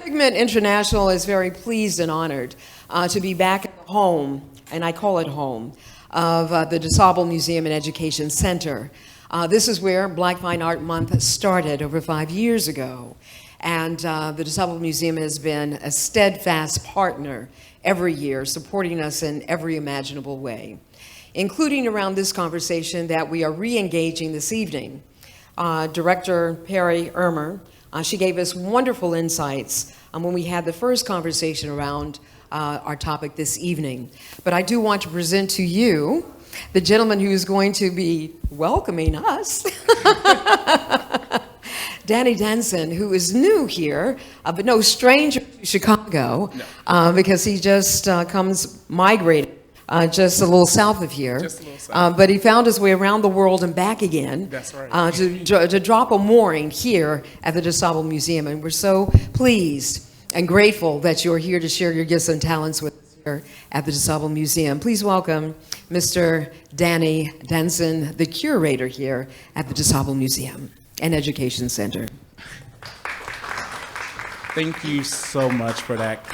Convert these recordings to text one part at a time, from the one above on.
Pigment International is very pleased and honored to be back at the home, and I call it home, of the Dusable Museum and Education Center. This is where Black Fine Art Month started over 5 years ago. And the Dusable Museum has been a steadfast partner every year, supporting us in every imaginable way, including around this conversation that we are re-engaging this evening. Director Perry Ermer, she gave us wonderful insights when we had the first conversation around our topic this evening. But I do want to present to you the gentleman who is going to be welcoming us, Danny Denson, who is new here, but no stranger to Chicago, because he just migrated just a little south of here. Just a little south. But he found his way around the world and back again. That's right. To drop a mooring here at the Dusable Museum. And we're so pleased and grateful that you're here to share your gifts and talents with us here at the Dusable Museum. Please welcome Mr. Danny Denson, the curator here at the Dusable Museum and Education Center. Thank you so much for that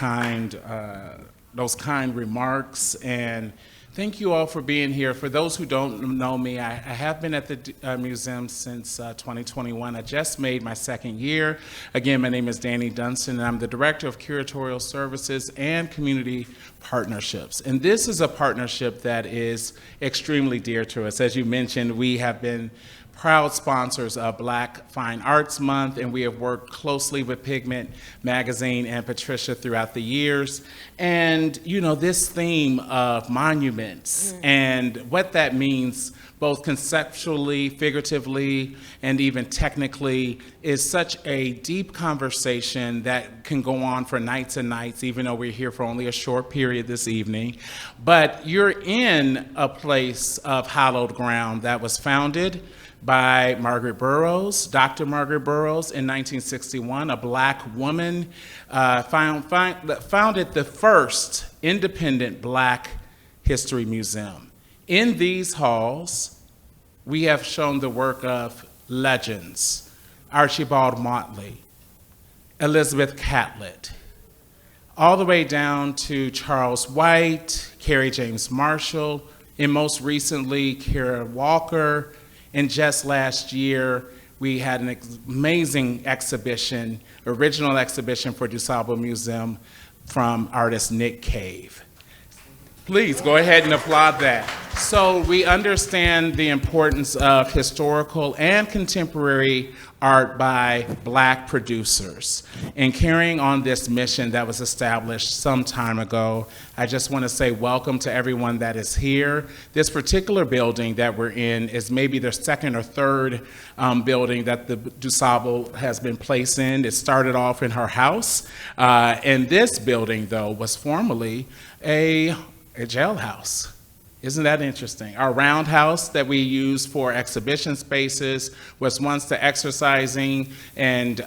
those kind remarks, and thank you all for being here. For those who don't know me, I have been at the museum since 2021. I just made my second year. Again, my name is Danny Denson, and I'm the Director of Curatorial Services and Community Partnerships. And this is a partnership that is extremely dear to us. As you mentioned, we have been proud sponsors of Black Fine Arts Month, and we have worked closely with Pigment Magazine and Patricia throughout the years. And you know, this theme of monuments and what that means, both conceptually, figuratively, and even technically, is such a deep conversation that can go on for nights and nights, even though we're here for only a short period this evening. But you're in a place of hallowed ground that was founded by Margaret Burroughs, Dr. Margaret Burroughs, in 1961, a Black woman, founded the first independent Black history museum. In these halls, we have shown the work of legends, Archibald Motley, Elizabeth Catlett, all the way down to Charles White, Kerry James Marshall, and most recently, Kara Walker. And just last year, we had an amazing exhibition, original exhibition for Dusable Museum from artist Nick Cave. Please go ahead and applaud that. So we understand the importance of historical and contemporary art by Black producers. And carrying on this mission that was established some time ago, I just want to say welcome to everyone that is here. This particular building that we're in is maybe the second or third building that the Dusable has been placed in. It started off in her house. And this building, though, was formerly a jailhouse. Isn't that interesting? Our roundhouse that we use for exhibition spaces was once the exercising and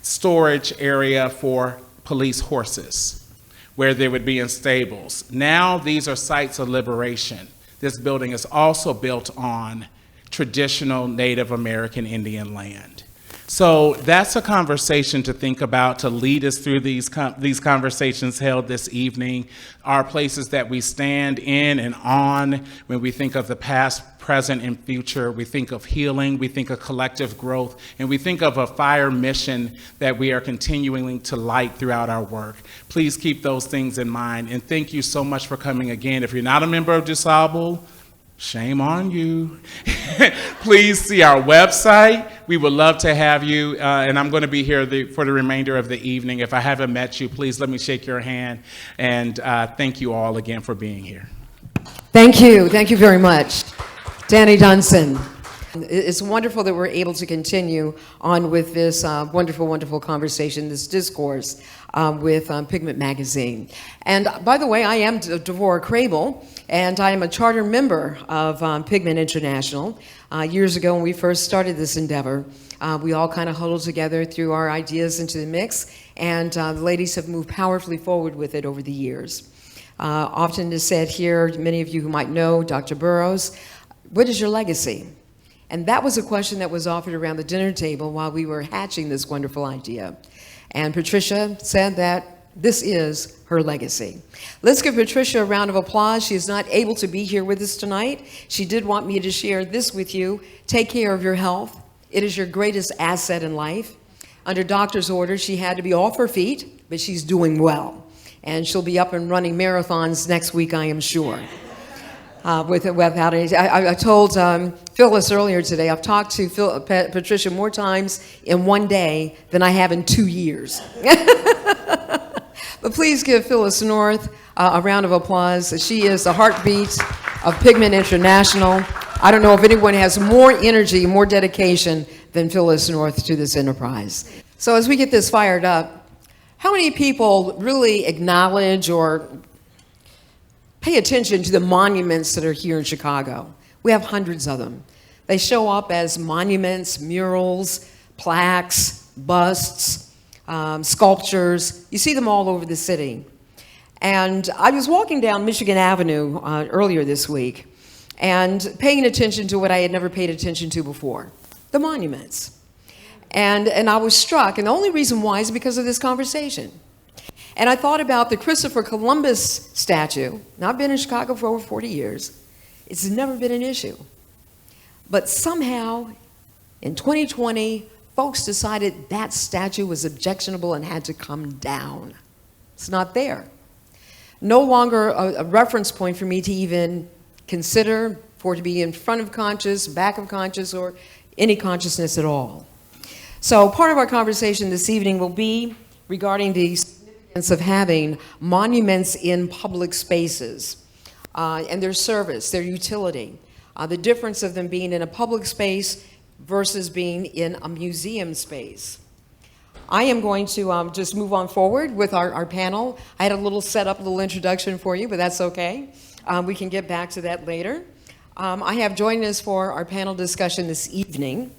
storage area for police horses, where they would be in stables. Now these are sites of liberation. This building is also built on traditional Native American Indian land. So that's a conversation to think about, to lead us through these conversations held this evening, are places that we stand in and on when we think of the past, present, and future. We think of healing, we think of collective growth, and we think of a fire mission that we are continuing to light throughout our work. Please keep those things in mind, and thank you so much for coming again. If you're not a member of Dusable, shame on you. Please see our website. We would love to have you, and I'm going to be here for the remainder of the evening. If I haven't met you, please let me shake your hand, and thank you all again for being here. Thank you very much, Danny Denson. It's wonderful that we're able to continue on with this wonderful, wonderful conversation, this discourse with Pigment Magazine. And by the way, I am Devorah Crable, and I am a charter member of Pigment International. Years ago when we first started this endeavor, we all kind of huddled together, threw our ideas into the mix, and the ladies have moved powerfully forward with it over the years. Often is said here, many of you who might know Dr. Burroughs, what is your legacy? And that was a question that was offered around the dinner table while we were hatching this wonderful idea. And Patricia said that this is her legacy. Let's give Patricia a round of applause. She is not able to be here with us tonight. She did want me to share this with you. Take care of your health. It is your greatest asset in life. Under doctor's orders, she had to be off her feet, but she's doing well. And she'll be up and running marathons next week, I am sure. Without any, I told Phyllis earlier today, I've talked to Patricia more times in one day than I have in 2 years. But please give Phyllis North a round of applause. She is the heartbeat of Pigment International. I don't know if anyone has more energy, more dedication than Phyllis North to this enterprise. So as we get this fired up, how many people really acknowledge or pay attention to the monuments that are here in Chicago? We have hundreds of them. They show up as monuments, murals, plaques, busts, sculptures. You see them all over the city. And I was walking down Michigan Avenue earlier this week and paying attention to what I had never paid attention to before, the monuments. And I was struck, and the only reason why is because of this conversation. And I thought about the Christopher Columbus statue. Now, I've been in Chicago for over 40 years. It's never been an issue. But somehow, in 2020, folks decided that statue was objectionable and had to come down. It's not there. No longer a reference point for me to even consider, for it to be in front of conscious, back of conscious, or any consciousness at all. So part of our conversation this evening will be regarding the significance of having monuments in public spaces and their service, their utility, the difference of them being in a public space versus being in a museum space. I am going to just move on forward with our panel. I had a little setup, a little introduction for you, but that's okay. We can get back to that later. I have joined us for our panel discussion this evening,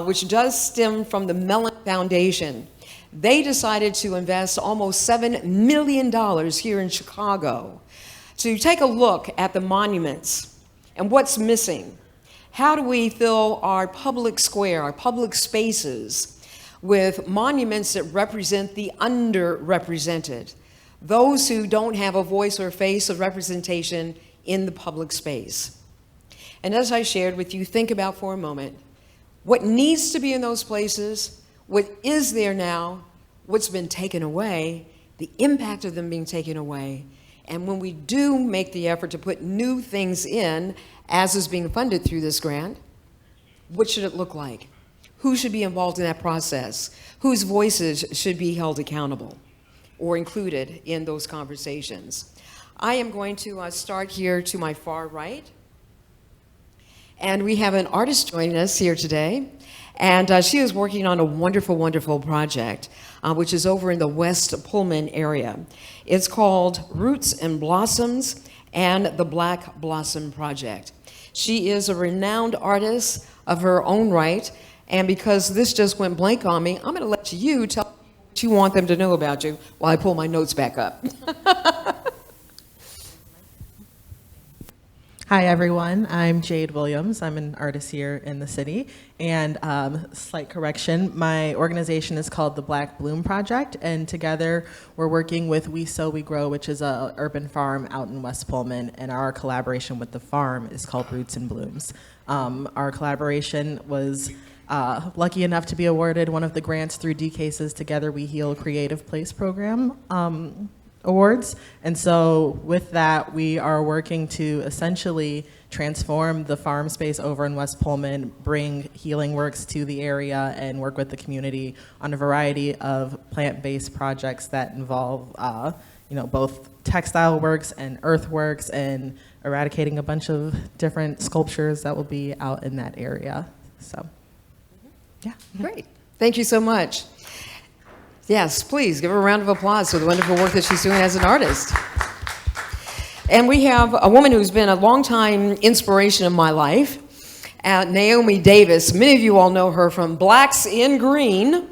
which does stem from the Mellon Foundation. They decided to invest almost $7 million here in Chicago to take a look at the monuments and what's missing. How do we fill our public square, our public spaces, with monuments that represent the underrepresented, those who don't have a voice or face of representation in the public space? And as I shared with you, think about for a moment what needs to be in those places, what is there now, what's been taken away, the impact of them being taken away. And when we do make the effort to put new things in, as is being funded through this grant, what should it look like? Who should be involved in that process? Whose voices should be held accountable or included in those conversations? I am going to start here to my far right. And we have an artist joining us here today. And she is working on a wonderful, wonderful project, which is over in the West Pullman area. It's called Roots and Blossoms and the Black Blossom Project. She is a renowned artist of her own right. And because this just went blank on me, I'm going to let you tell people what you want them to know about you while I pull my notes back up. Hi, everyone. I'm Jade Williams. I'm an artist here in the city. And slight correction, my organization is called the Black Bloom Project. And together we're working with We Sow, We Grow, which is an urban farm out in West Pullman. And our collaboration with the farm is called Roots and Blooms. Our collaboration was lucky enough to be awarded one of the grants through DCASE's Together We Heal Creative Place program awards. And so with that, we are working to essentially transform the farm space over in West Pullman, bring healing works to the area, and work with the community on a variety of plant-based projects that involve both textile works and earthworks and eradicating a bunch of different sculptures that will be out in that area. So, yeah. Great. Thank you so much. Yes, please give her a round of applause for the wonderful work that she's doing as an artist. And we have a woman who's been a longtime inspiration in my life, Naomi Davis. Many of you all know her from Blacks in Green,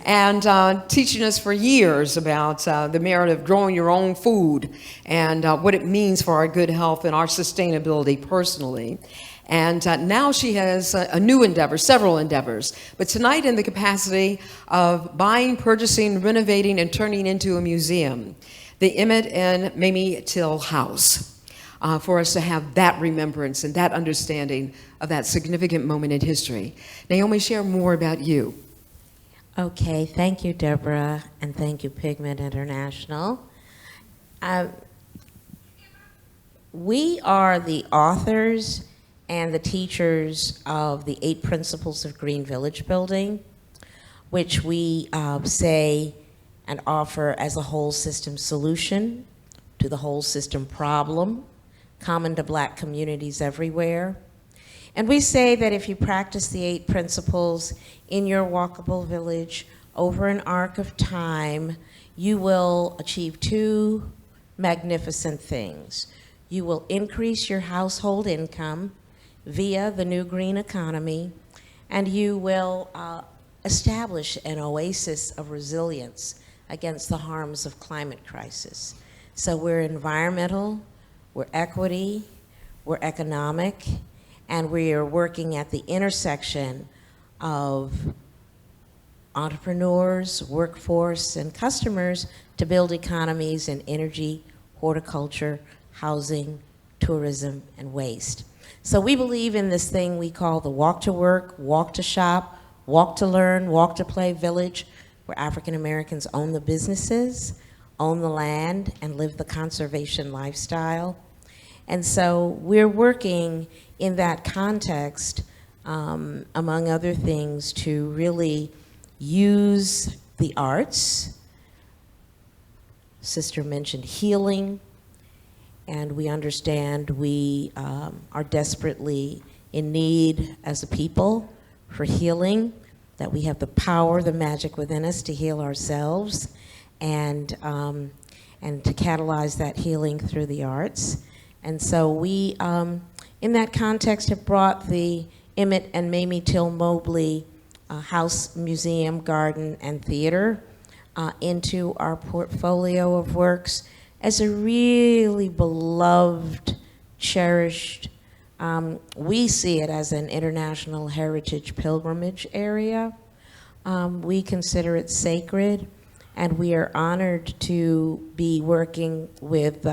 and teaching us for years about the merit of growing your own food and what it means for our good health and our sustainability personally. And now she has a new endeavor, several endeavors. But tonight, in the capacity of buying, purchasing, renovating, and turning into a museum, the Emmett and Mamie Till House, for us to have that remembrance and that understanding of that significant moment in history. Naomi, share more about you. Okay, thank you, Deborah, and thank you, Pigment International. We are the authors and the teachers of the 8 Principles of Green Village Building, which we say and offer as a whole system solution to the whole system problem, common to Black communities everywhere. And we say that if you practice the 8 principles in your walkable village over an arc of time, you will achieve 2 magnificent things. You will increase your household income via the new green economy, and you will establish an oasis of resilience against the harms of climate crisis. So we're environmental, we're equity, we're economic, and we are working at the intersection of entrepreneurs, workforce, and customers to build economies in energy, horticulture, housing, tourism, and waste. So we believe in this thing we call the walk to work, walk to shop, walk to learn, walk to play village, where African Americans own the businesses, own the land, and live the conservation lifestyle. And so we're working in that context, among other things, to really use the arts. Sister mentioned healing, and we understand we are desperately in need as a people for healing, that we have the power, the magic within us to heal ourselves, and to catalyze that healing through the arts. And so we, in that context, have brought the Emmett and Mamie Till Mobley House, Museum, Garden, and Theater into our portfolio of works as a really beloved, cherished, we see it as an international heritage pilgrimage area. We consider it sacred, and we are honored to be working with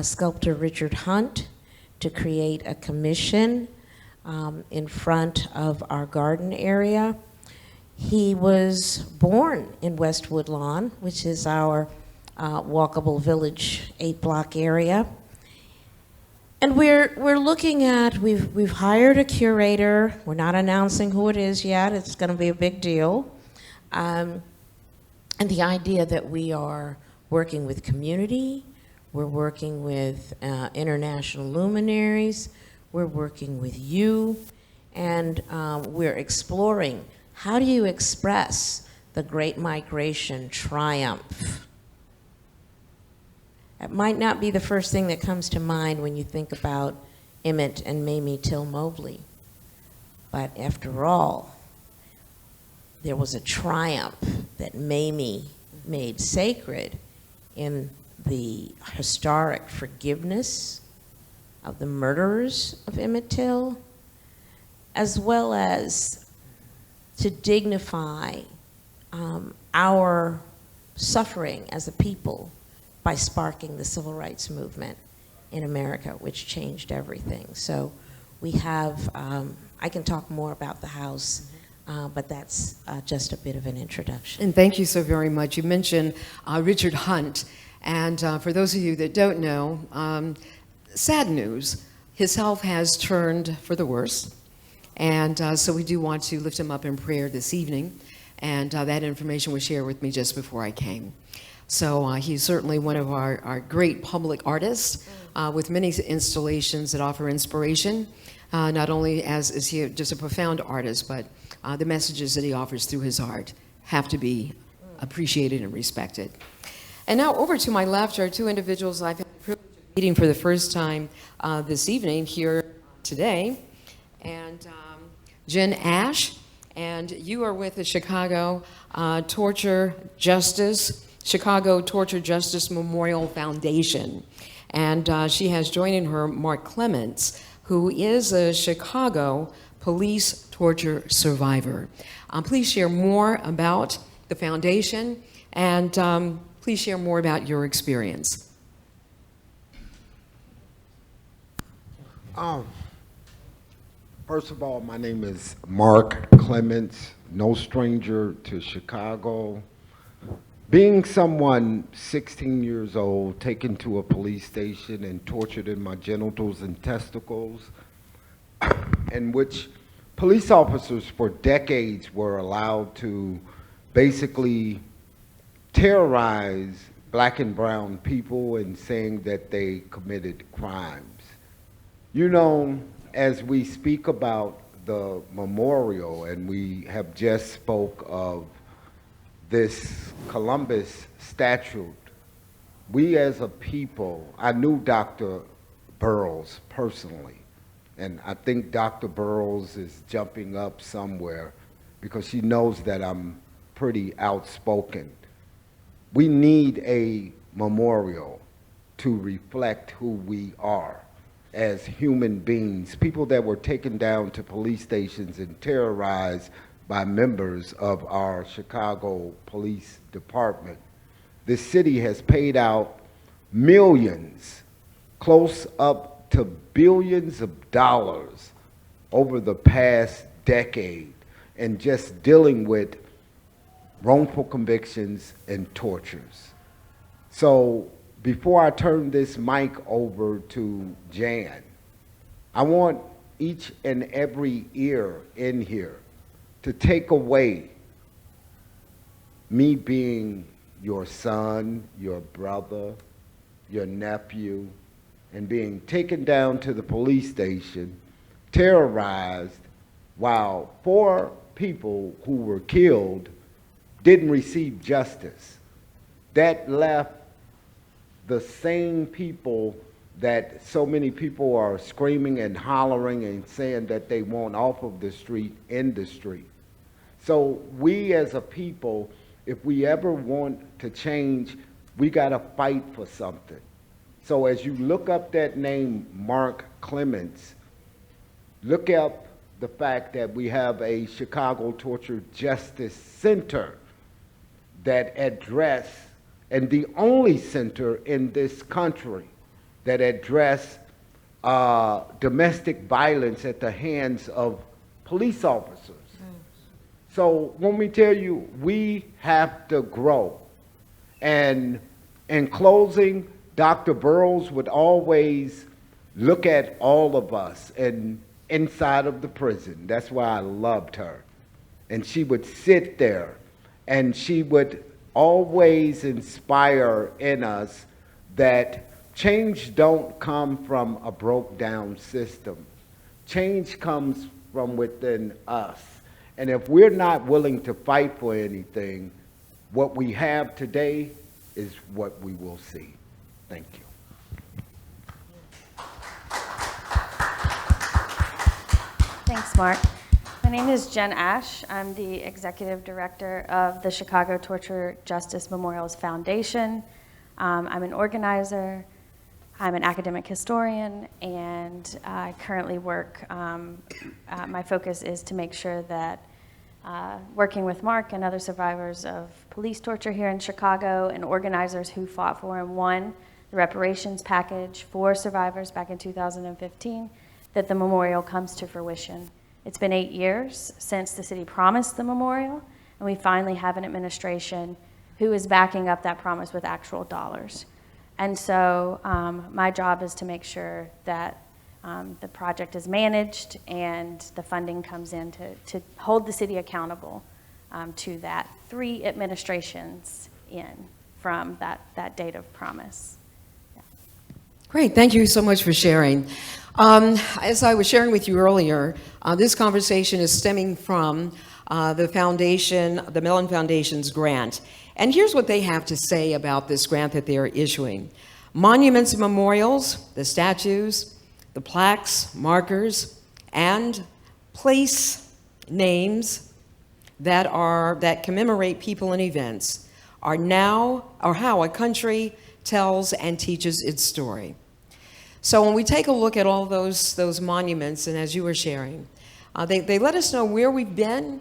sculptor Richard Hunt to create a commission in front of our garden area. He was born in West Woodlawn, which is our walkable village 8-block area. And we're looking at, we've hired a curator. We're not announcing who it is yet. It's gonna be a big deal. And the idea that we are working with community, we're working with international luminaries, we're working with you, and we're exploring how do you express the Great Migration triumph. It might not be the first thing that comes to mind when you think about Emmett and Mamie Till Mobley, but after all, there was a triumph that Mamie made sacred in the historic forgiveness of the murderers of Emmett Till, as well as to dignify our suffering as a people by sparking the civil rights movement in America, which changed everything. So we have, I can talk more about the house, but that's just a bit of an introduction. And thank you so very much. You mentioned Richard Hunt, and for those of you that don't know, sad news, his health has turned for the worse, and so we do want to lift him up in prayer this evening, and that information was shared with me just before I came. So he's certainly one of our great public artists with many installations that offer inspiration. Not only is he just a profound artist, but the messages that he offers through his art have to be appreciated and respected. And now over to my left are 2 individuals I've had the privilege of meeting for the first time this evening here today. And Jen Ash, and you are with the Chicago Torture Justice Memorial Foundation. And she has joined in her Mark Clements, who is a Chicago police torture survivor. Please share more about the foundation, and please share more about your experience. First of all, my name is Mark Clements, no stranger to Chicago. Being someone 16 years old, taken to a police station and tortured in my genitals and testicles, in which police officers for decades were allowed to basically terrorize black and brown people and saying that they committed crimes. You know, as we speak about the memorial, and we have just spoke of this Columbus statute, we as a people, I knew Dr. Burroughs personally, and I think Dr. Burroughs is jumping up somewhere because she knows that I'm pretty outspoken. We need a memorial to reflect who we are as human beings, people that were taken down to police stations and terrorized by members of our Chicago Police Department. This city has paid out millions, close up to billions of dollars over the past decade in just dealing with wrongful convictions and tortures. So before I turn this mic over to Jan, I want each and every ear in here to take away me being your son, your brother, your nephew, and being taken down to the police station, terrorized, while 4 people who were killed didn't receive justice. That left the same people that so many people are screaming and hollering and saying that they want off of the street in the street. So we as a people, if we ever want to change, we gotta fight for something. So as you look up that name, Mark Clements, look up the fact that we have a Chicago Torture Justice Center that address, and the only center in this country that address domestic violence at the hands of police officers. So let me tell you, we have to grow. And in closing, Dr. Burroughs would always look at all of us and inside of the prison. That's why I loved her. And she would sit there and she would always inspire in us that change don't come from a broke down system. Change comes from within us. And if we're not willing to fight for anything, what we have today is what we will see. Thank you. Thanks, Mark. My name is Jen Ash. I'm the Executive Director of the Chicago Torture Justice Memorials Foundation. I'm an organizer, I'm an academic historian, and I currently work, my focus is to make sure that working with Mark and other survivors of police torture here in Chicago and organizers who fought for and won the reparations package for survivors back in 2015, that the memorial comes to fruition. It's been 8 years since the city promised the memorial, and we finally have an administration who is backing up that promise with actual dollars. And so my job is to make sure that the project is managed and the funding comes in to hold the city accountable to that 3 administrations in from that date of promise. Yeah. Great, thank you so much for sharing. As I was sharing with you earlier, this conversation is stemming from the foundation, the Mellon Foundation's grant. And here's what they have to say about this grant that they are issuing. Monuments and memorials, the statues, the plaques, markers, and place names that commemorate people and events are how a country tells and teaches its story. So when we take a look at all those monuments, and as you were sharing, they let us know where we've been,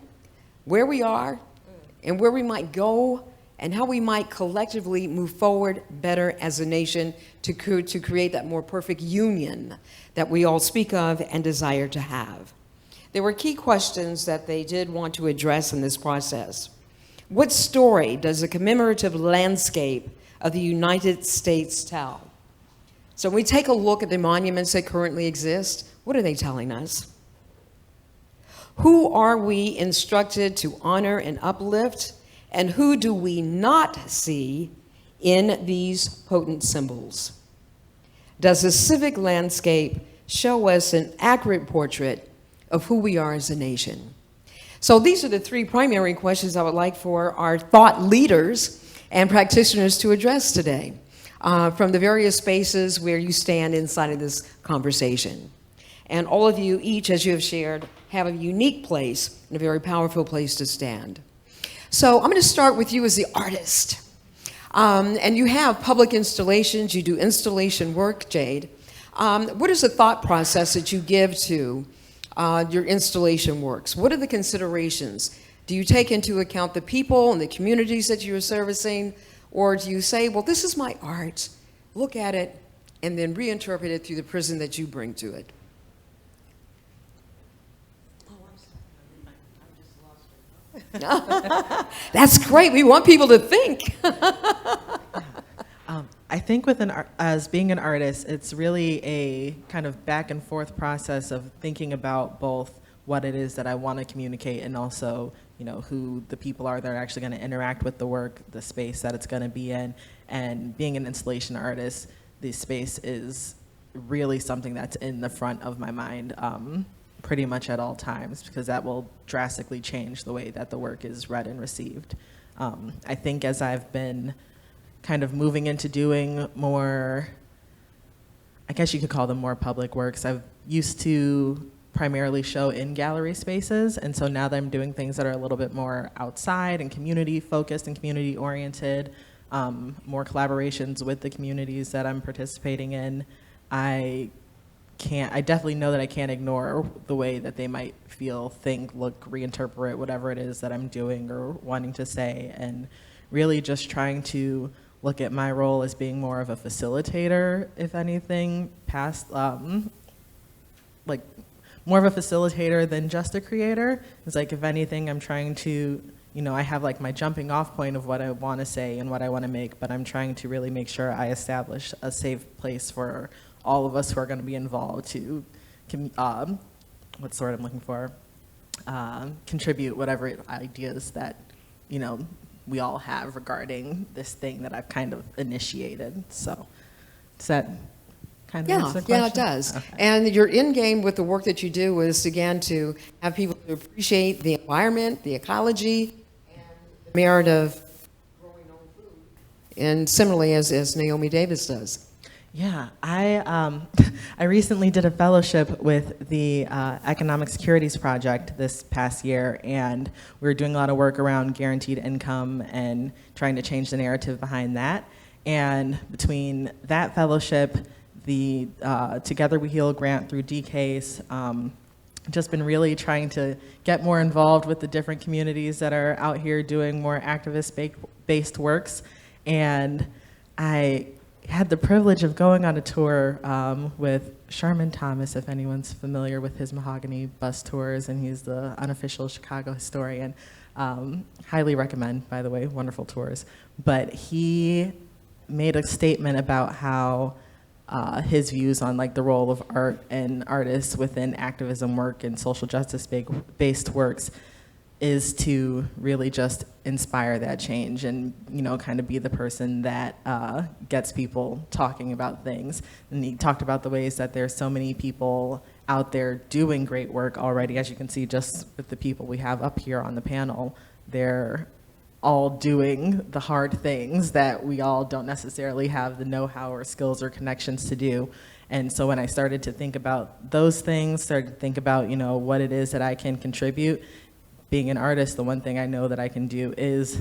where we are, and where we might go, and how we might collectively move forward better as a nation to create that more perfect union that we all speak of and desire to have. There were key questions that they did want to address in this process. What story does the commemorative landscape of the United States tell? So when we take a look at the monuments that currently exist, what are they telling us? Who are we instructed to honor and uplift, and who do we not see in these potent symbols? Does the civic landscape show us an accurate portrait of who we are as a nation? So these are the three primary questions I would like for our thought leaders and practitioners to address today, from the various spaces where you stand inside of this conversation. And all of you, each as you have shared, have a unique place and a very powerful place to stand. So I'm going to start with you as the artist. And you have public installations, you do installation work, Jade. What is the thought process that you give to your installation works? What are the considerations? Do you take into account the people and the communities that you're servicing? Or do you say, well, this is my art, look at it, and then reinterpret it through the prism that you bring to it? That's great. We want people to think. I think as being an artist, it's really a kind of back and forth process of thinking about both what it is that I want to communicate and also, who the people are that are actually going to interact with the work, the space that it's going to be in. And being an installation artist, the space is really something that's in the front of my mind pretty much at all times, because that will drastically change the way that the work is read and received. I think as I've been kind of moving into doing more, I guess you could call them more public works, I've used to primarily show in gallery spaces, and so now that I'm doing things that are a little bit more outside and community focused and community oriented, more collaborations with the communities that I'm participating in, I definitely know that I can't ignore the way that they might feel, think, look, reinterpret whatever it is that I'm doing or wanting to say, and really just trying to look at my role as being more of a facilitator, if anything, more of a facilitator than just a creator. It's like, if anything, I'm trying to, I have like my jumping off point of what I want to say and what I want to make, but I'm trying to really make sure I establish a safe place for all of us who are going to be involved to, what's the word I'm looking for? Contribute whatever ideas that, we all have regarding this thing that I've kind of initiated. So does that kind of answer the question? Yeah, it does. Okay. And your end game with the work that you do is, again, to have people to appreciate the environment, the ecology, and the merit of growing own food. And similarly, as Naomi Davis does. Yeah, I recently did a fellowship with the Economic Securities Project this past year, and we were doing a lot of work around guaranteed income and trying to change the narrative behind that. And between that fellowship, the Together We Heal grant through DCASE, just been really trying to get more involved with the different communities that are out here doing more activist-based works. And I had the privilege of going on a tour with Sharman Thomas, if anyone's familiar with his Mahogany bus tours, and he's the unofficial Chicago historian. Highly recommend, by the way, wonderful tours. But he made a statement about how his views on like the role of art and artists within activism work and social justice-based works is to really just inspire that change and, kind of be the person that gets people talking about things. And he talked about the ways that there's so many people out there doing great work already. As you can see, just with the people we have up here on the panel, they're all doing the hard things that we all don't necessarily have the know-how or skills or connections to do. And so when I started to think about those things, started to think about, what it is that I can contribute, being an artist, the one thing I know that I can do is,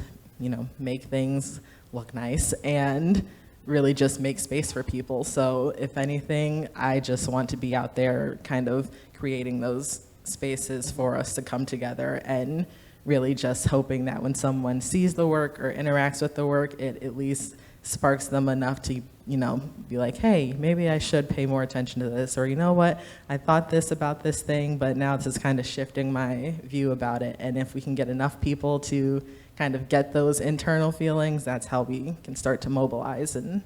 make things look nice and really just make space for people. So if anything, I just want to be out there kind of creating those spaces for us to come together, and really just hoping that when someone sees the work or interacts with the work, it at least sparks them enough to, be like, hey, maybe I should pay more attention to this, or you know what, I thought this about this thing, but now this is kind of shifting my view about it. And if we can get enough people to kind of get those internal feelings, that's how we can start to mobilize and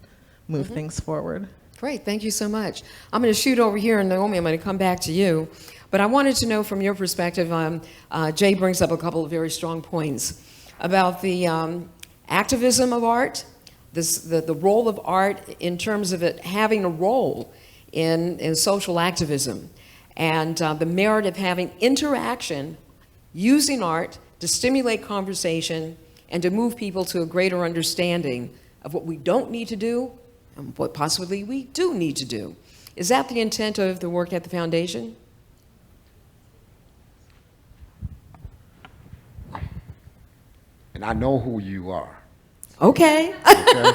move things forward. Great, thank you so much. I'm going to shoot over here, and Naomi, I'm going to come back to you. But I wanted to know from your perspective, Jay brings up a couple of very strong points about the activism of art, the role of art in terms of it having a role in social activism, and the merit of having interaction, using art to stimulate conversation and to move people to a greater understanding of what we don't need to do and what possibly we do need to do. Is that the intent of the work at the foundation? And I know who you are. Okay. Okay?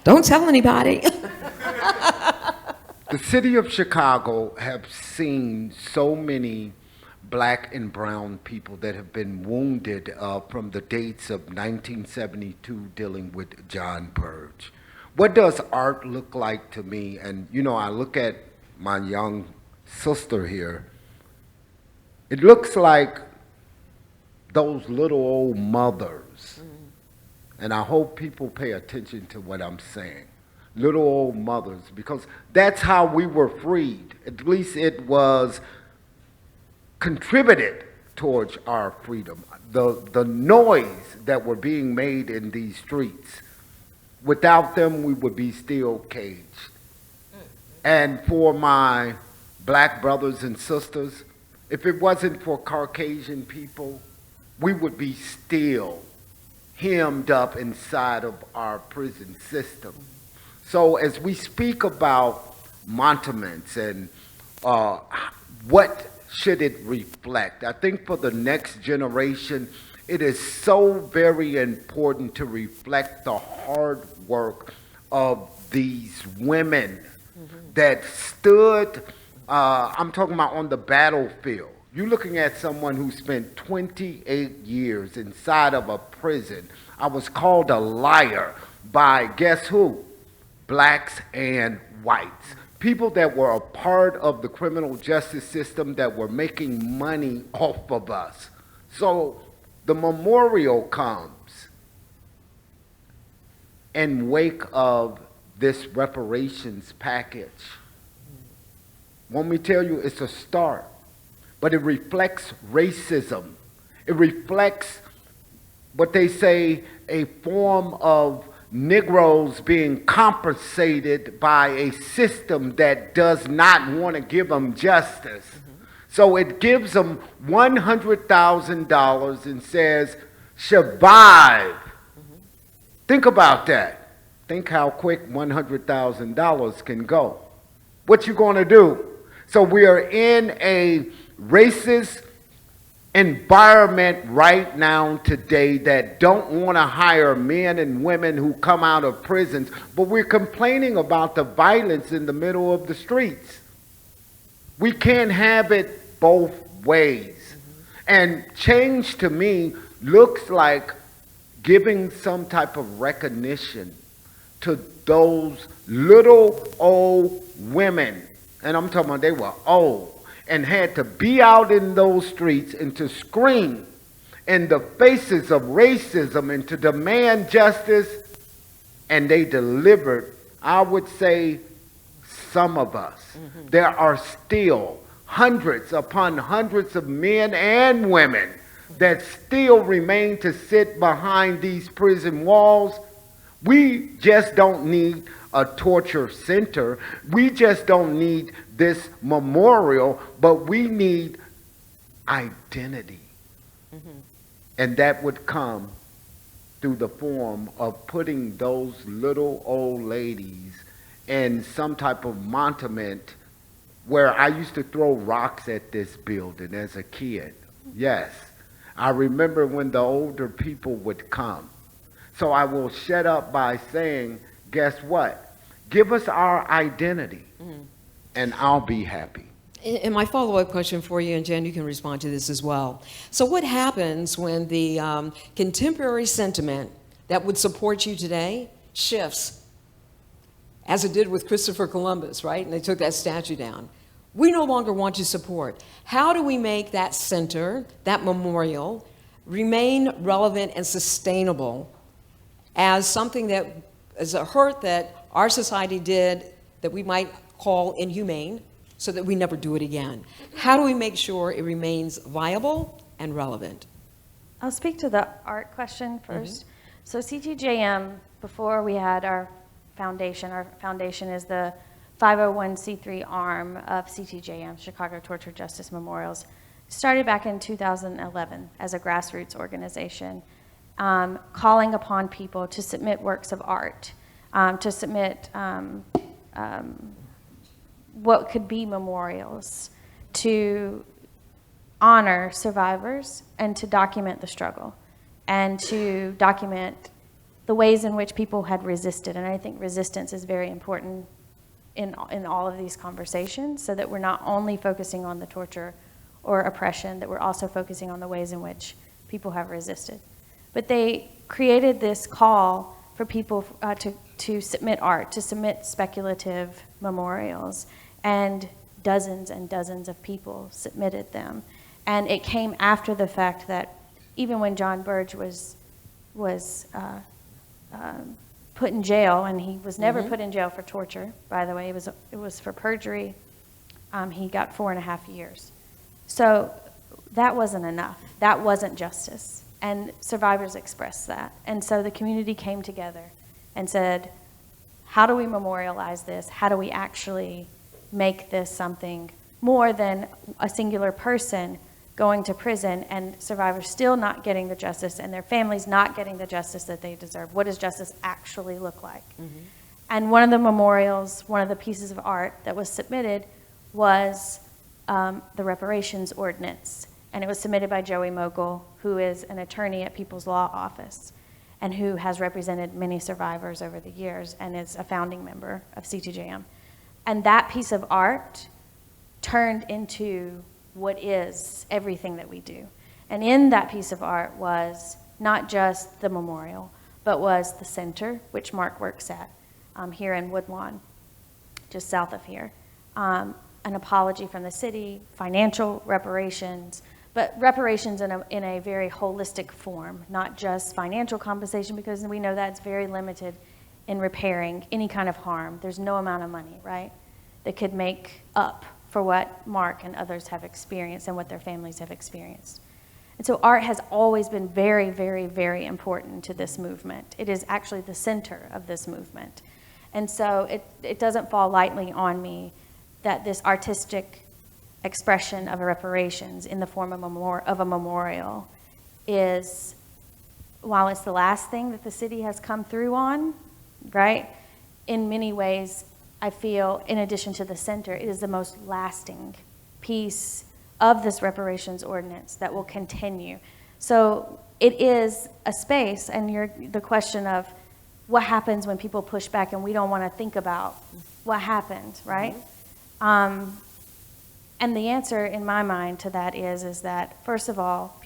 Don't tell anybody. The city of Chicago have seen so many black and brown people that have been wounded from the dates of 1972 dealing with John Purge. What does art look like to me? And I look at my young sister here. It looks like those little old mothers. And I hope people pay attention to what I'm saying. Little old mothers, because that's how we were freed. At least it was contributed towards our freedom. The noise that were being made in these streets, without them, we would be still caged. And for my black brothers and sisters, if it wasn't for Caucasian people, we would be still hemmed up inside of our prison system. So as we speak about monuments and what should it reflect, I think for the next generation, it is so very important to reflect the hard work of these women that stood, I'm talking about on the battlefield. You're looking at someone who spent 28 years inside of a prison. I was called a liar by, guess who? Blacks and whites. People that were a part of the criminal justice system that were making money off of us. So the memorial comes in wake of this reparations package. Want me to tell you, it's a start. But it reflects racism. It reflects what they say, a form of Negroes being compensated by a system that does not want to give them justice. So it gives them $100,000 and says, survive. Think about that. Think how quick $100,000 can go. What you going to do? So we are in a racist environment right now today that don't want to hire men and women who come out of prisons, but we're complaining about the violence in the middle of the streets. We can't have it both ways. And change to me looks like giving some type of recognition to those little old women. And I'm talking about they were old and had to be out in those streets and to scream in the faces of racism and to demand justice. And they delivered, I would say, some of us. There are still hundreds upon hundreds of men and women that still remain to sit behind these prison walls. We just don't need a torture center. We just don't need this memorial, but we need identity. And that would come through the form of putting those little old ladies in some type of monument where I used to throw rocks at this building as a kid. Yes. I remember when the older people would come. So I will shut up by saying, guess what? Give us our identity, and I'll be happy. And my follow-up question for you, and Jen, you can respond to this as well. So what happens when the contemporary sentiment that would support you today shifts, as it did with Christopher Columbus, right? And they took that statue down. We no longer want to support. How do we make that center, that memorial, remain relevant and sustainable as something that is a hurt that our society did that we might call inhumane, so that we never do it again? How do we make sure it remains viable and relevant? I'll speak to the art question first. So CTJM, before we had our foundation is the 501c3 arm of CTJM, Chicago Torture Justice Memorials. Started back in 2011 as a grassroots organization, calling upon people to submit works of art, to submit what could be memorials, to honor survivors and to document the struggle and to document the ways in which people had resisted. And I think resistance is very important in all of these conversations, so that we're not only focusing on the torture or oppression, that we're also focusing on the ways in which people have resisted. But they created this call for people to submit art, to submit speculative memorials, and dozens of people submitted them. And it came after the fact that even when John Burge was put in jail, and he was never put in jail for torture, by the way, it was for perjury, he got 4.5 years. So that wasn't enough. That wasn't justice. And survivors expressed that. And so the community came together and said, how do we memorialize this? How do we actually make this something more than a singular person going to prison and survivors still not getting the justice and their families not getting the justice that they deserve? What does justice actually look like? And one of the memorials, one of the pieces of art that was submitted was the reparations ordinance. And it was submitted by Joey Mogul, who is an attorney at People's Law Office and who has represented many survivors over the years and is a founding member of CTJM. And that piece of art turned into what is everything that we do. And in that piece of art was not just the memorial, but was the center, which Mark works at here in Woodlawn, just south of here. An apology from the city, financial reparations, but reparations in a very holistic form, not just financial compensation, because we know that's very limited in repairing any kind of harm. There's no amount of money, right, that could make up for what Mark and others have experienced and what their families have experienced. And so art has always been very, very, very important to this movement. It is actually the center of this movement. And so it doesn't fall lightly on me that this artistic expression of reparations in the form of a memorial is, while it's the last thing that the city has come through on, right, in many ways, I feel, in addition to the center, it is the most lasting piece of this reparations ordinance that will continue. So it is a space, and the question of what happens when people push back and we don't want to think about what happened, right? And the answer in my mind to that is that, first of all,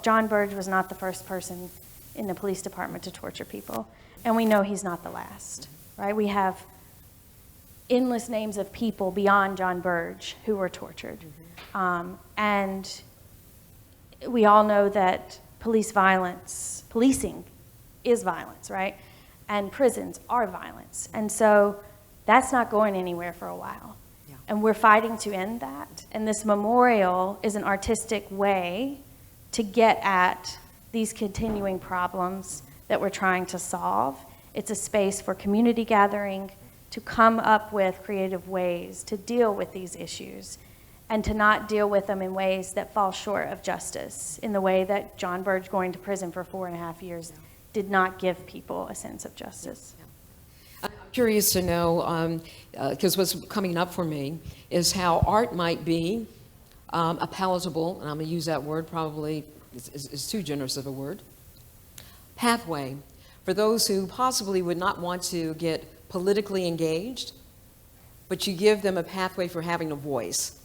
John Burge was not the first person in the police department to torture people, and we know he's not the last, right? We have endless names of people beyond John Burge who were tortured. And we all know that policing is violence, right? And prisons are violence. And so that's not going anywhere for a while. Yeah. And we're fighting to end that. And this memorial is an artistic way to get at these continuing problems that we're trying to solve. It's a space for community gathering, to come up with creative ways to deal with these issues and to not deal with them in ways that fall short of justice, in the way that John Burge going to prison for 4.5 years did not give people a sense of justice. I'm curious to know, because what's coming up for me is how art might be a palatable, and I'm going to use that word, probably is too generous of a word, pathway for those who possibly would not want to get politically engaged, but you give them a pathway for having a voice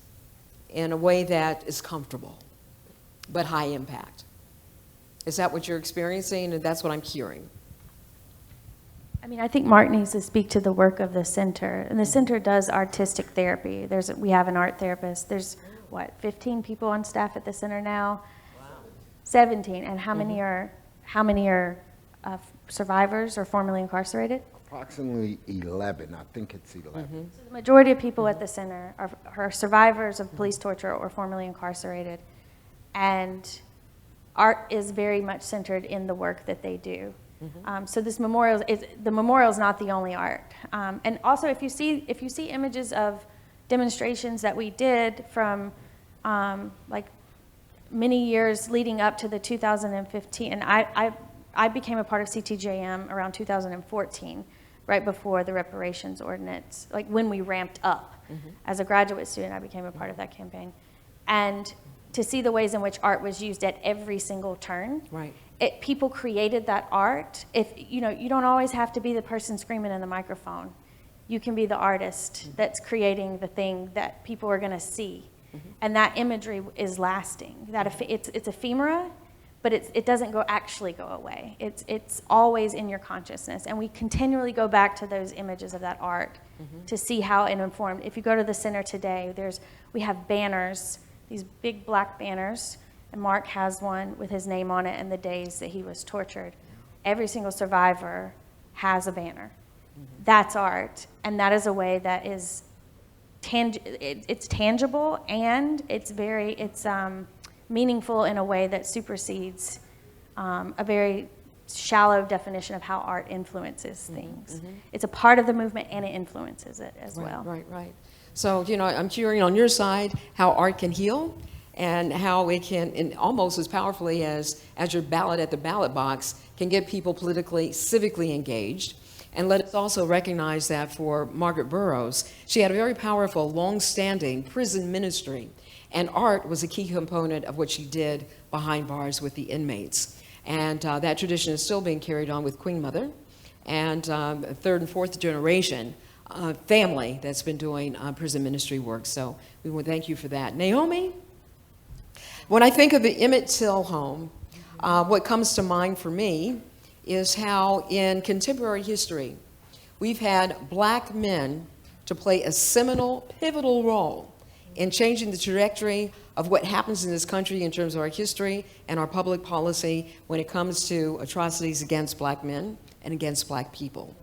in a way that is comfortable, but high impact. Is that what you're experiencing? And that's what I'm hearing. I mean, I think Mark needs to speak to the work of the center. And the center does artistic therapy. We have an art therapist. There's, 15 people on staff at the center now? Wow. 17. And how many are survivors or formerly incarcerated? Approximately 11. I think it's 11. So the majority of people at the center are survivors of police torture or formerly incarcerated. And art is very much centered in the work that they do. So this memorial is not the only art. And also, if you see images of demonstrations that we did from like many years leading up to the 2015, and I became a part of CTJM around 2014, right before the reparations ordinance, like when we ramped up. As a graduate student, I became a part of that campaign. And to see the ways in which art was used at every single turn. Right. People created that art. You don't always have to be the person screaming in the microphone. You can be the artist that's creating the thing that people are going to see. And that imagery is lasting. It's ephemera, but it doesn't actually go away. It's always in your consciousness. And we continually go back to those images of that art to see how it informed. If you go to the center today, we have banners, these big black banners, and Mark has one with his name on it and the days that he was tortured. Every single survivor has a banner. That's art, and that is a way that is it's tangible, and it's meaningful in a way that supersedes a very shallow definition of how art influences things. It's a part of the movement, and it influences it as well. Right. So, I'm hearing on your side how art can heal, and how it can, and almost as powerfully as your ballot at the ballot box, can get people politically, civically engaged. And let us also recognize that for Margaret Burroughs, she had a very powerful, long-standing prison ministry, and art was a key component of what she did behind bars with the inmates. And that tradition is still being carried on with Queen Mother, and third and fourth generation family that's been doing prison ministry work. So we want to thank you for that. Naomi? When I think of the Emmett Till home, what comes to mind for me is how in contemporary history, we've had black men to play a seminal, pivotal role in changing the trajectory of what happens in this country in terms of our history and our public policy when it comes to atrocities against black men and against black people.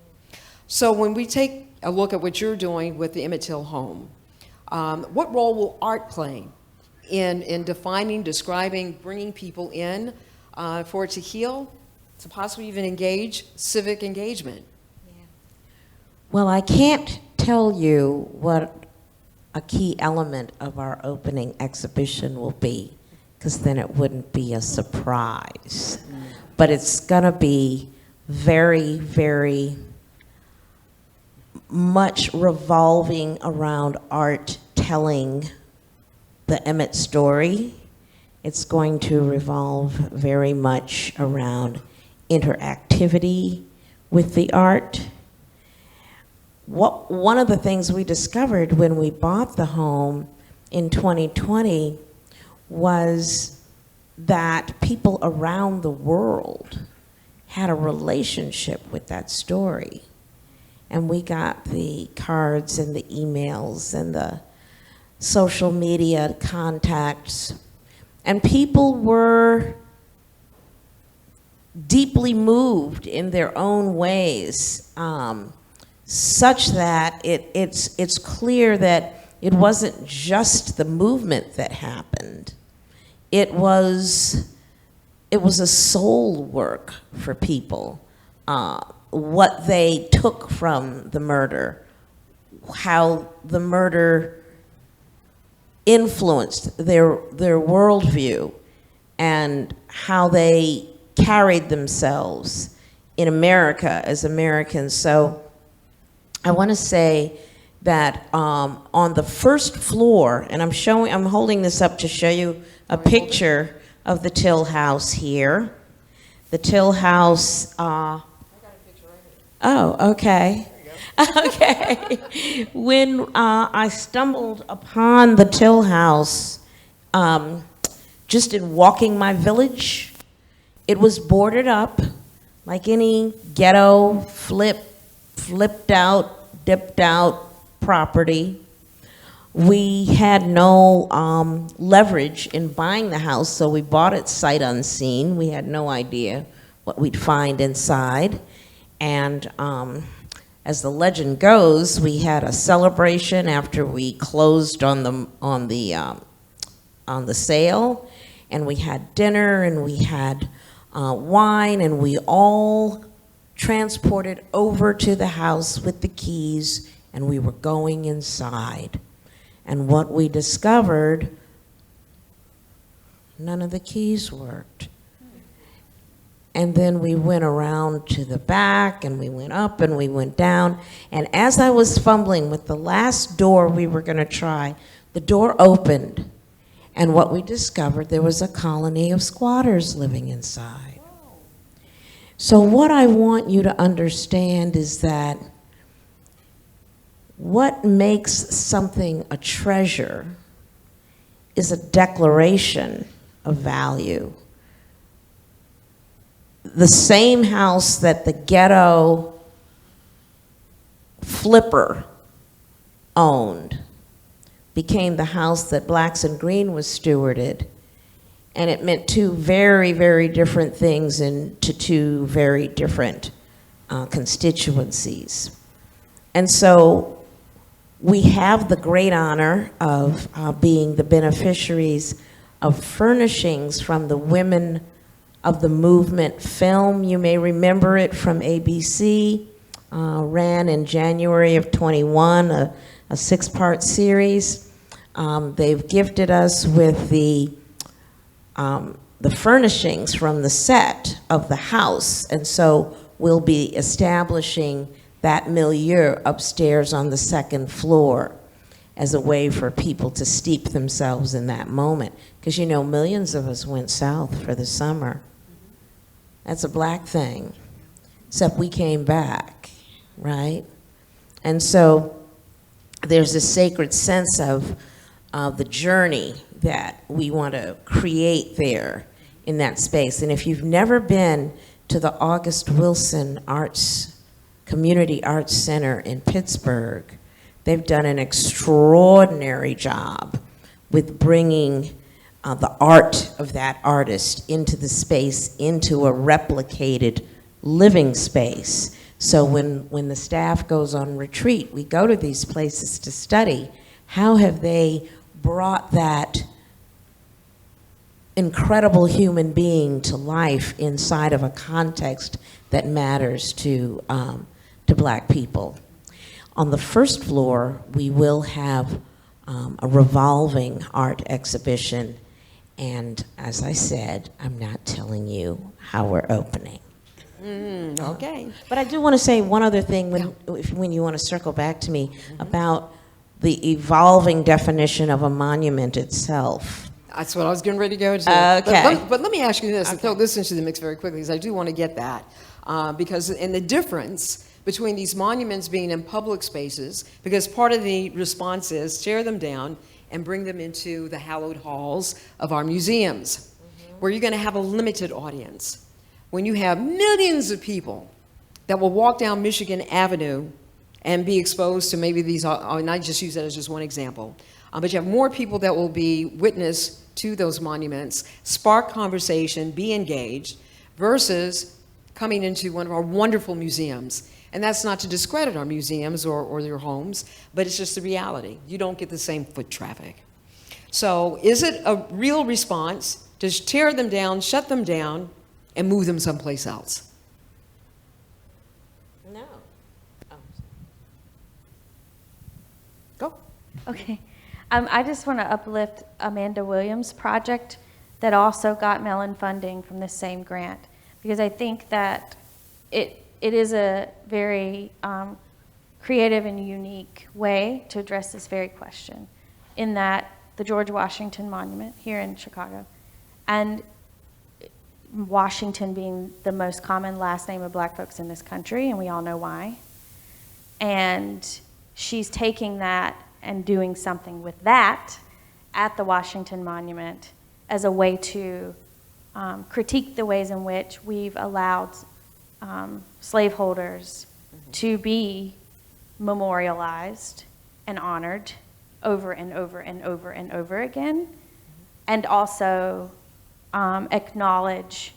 So when we take a look at what you're doing with the Emmett Till home, what role will art play in defining, describing, bringing people in for it to heal, to possibly even engage civic engagement? Well, I can't tell you what a key element of our opening exhibition will be, because then it wouldn't be a surprise. But it's gonna be very, very much revolving around art telling the Emmett story. It's going to revolve very much around interactivity with the art. One of the things we discovered when we bought the home in 2020 was that people around the world had a relationship with that story. And we got the cards and the emails and the social media contacts, and people were deeply moved in their own ways, such that it's clear that it wasn't just the movement that happened. It was a soul work for people, what they took from the murder, how the murder influenced their worldview, and how they carried themselves in America as Americans. So I want to say that on the first floor, and I'm holding this up to show you a picture of the Till House here. The Till House Oh, okay. Okay. When I stumbled upon the Till House, just in walking my village, it was boarded up like any ghetto, flipped out, dipped out property. We had no leverage in buying the house, so we bought it sight unseen. We had no idea what we'd find inside. And as the legend goes, we had a celebration after we closed on the sale, and we had dinner, and we had wine, and we all transported over to the house with the keys, and we were going inside. And what we discovered, none of the keys worked. And then we went around to the back, and we went up, and we went down. And as I was fumbling with the last door we were going to try, the door opened. And what we discovered, there was a colony of squatters living inside. So what I want you to understand is that what makes something a treasure is a declaration of value. The same house that the ghetto flipper owned became the house that Blacks and Green was stewarded. And it meant two very, very different things to two very different constituencies. And so we have the great honor of being the beneficiaries of furnishings from the Women of the Movement film. You may remember it from ABC, ran in January of 21, a 6-part series. They've gifted us with the furnishings from the set of the house, and so we'll be establishing that milieu upstairs on the 2nd floor as a way for people to steep themselves in that moment. Because you know, millions of us went south for the summer. That's a Black thing, except we came back, right? And so there's a sacred sense of the journey that we want to create there in that space. And if you've never been to the August Wilson Community Arts Center in Pittsburgh, they've done an extraordinary job with bringing the art of that artist into the space, into a replicated living space. So when the staff goes on retreat, we go to these places to study how have they brought that incredible human being to life inside of a context that matters to Black people. On the 1st floor, we will have a revolving art exhibition. And as I said, I'm not telling you how we're opening. Okay. But I do want to say one other thing when you want to circle back to me about the evolving definition of a monument itself. That's what I was getting ready to go to. Okay. But let me ask you this, and throw this into the mix very quickly, because I do want to get that. Because in the difference between these monuments being in public spaces, because part of the response is tear them down and bring them into the hallowed halls of our museums, where you're going to have a limited audience. When you have millions of people that will walk down Michigan Avenue and be exposed to maybe these, and I just use that as just one example, but you have more people that will be witness to those monuments, spark conversation, be engaged, versus coming into one of our wonderful museums. And that's not to discredit our museums or their homes, but it's just the reality. You don't get the same foot traffic. So is it a real response to tear them down, shut them down, and move them someplace else? No. Oh. Go. Okay. I just want to uplift Amanda Williams' project that also got Mellon funding from the same grant, because I think that it is a very creative and unique way to address this very question, in that the George Washington Monument here in Chicago. And Washington being the most common last name of black folks in this country, and we all know why. And she's taking that and doing something with that at the Washington Monument as a way to critique the ways in which we've allowed slaveholders to be memorialized and honored over and over and over and over again, and also acknowledge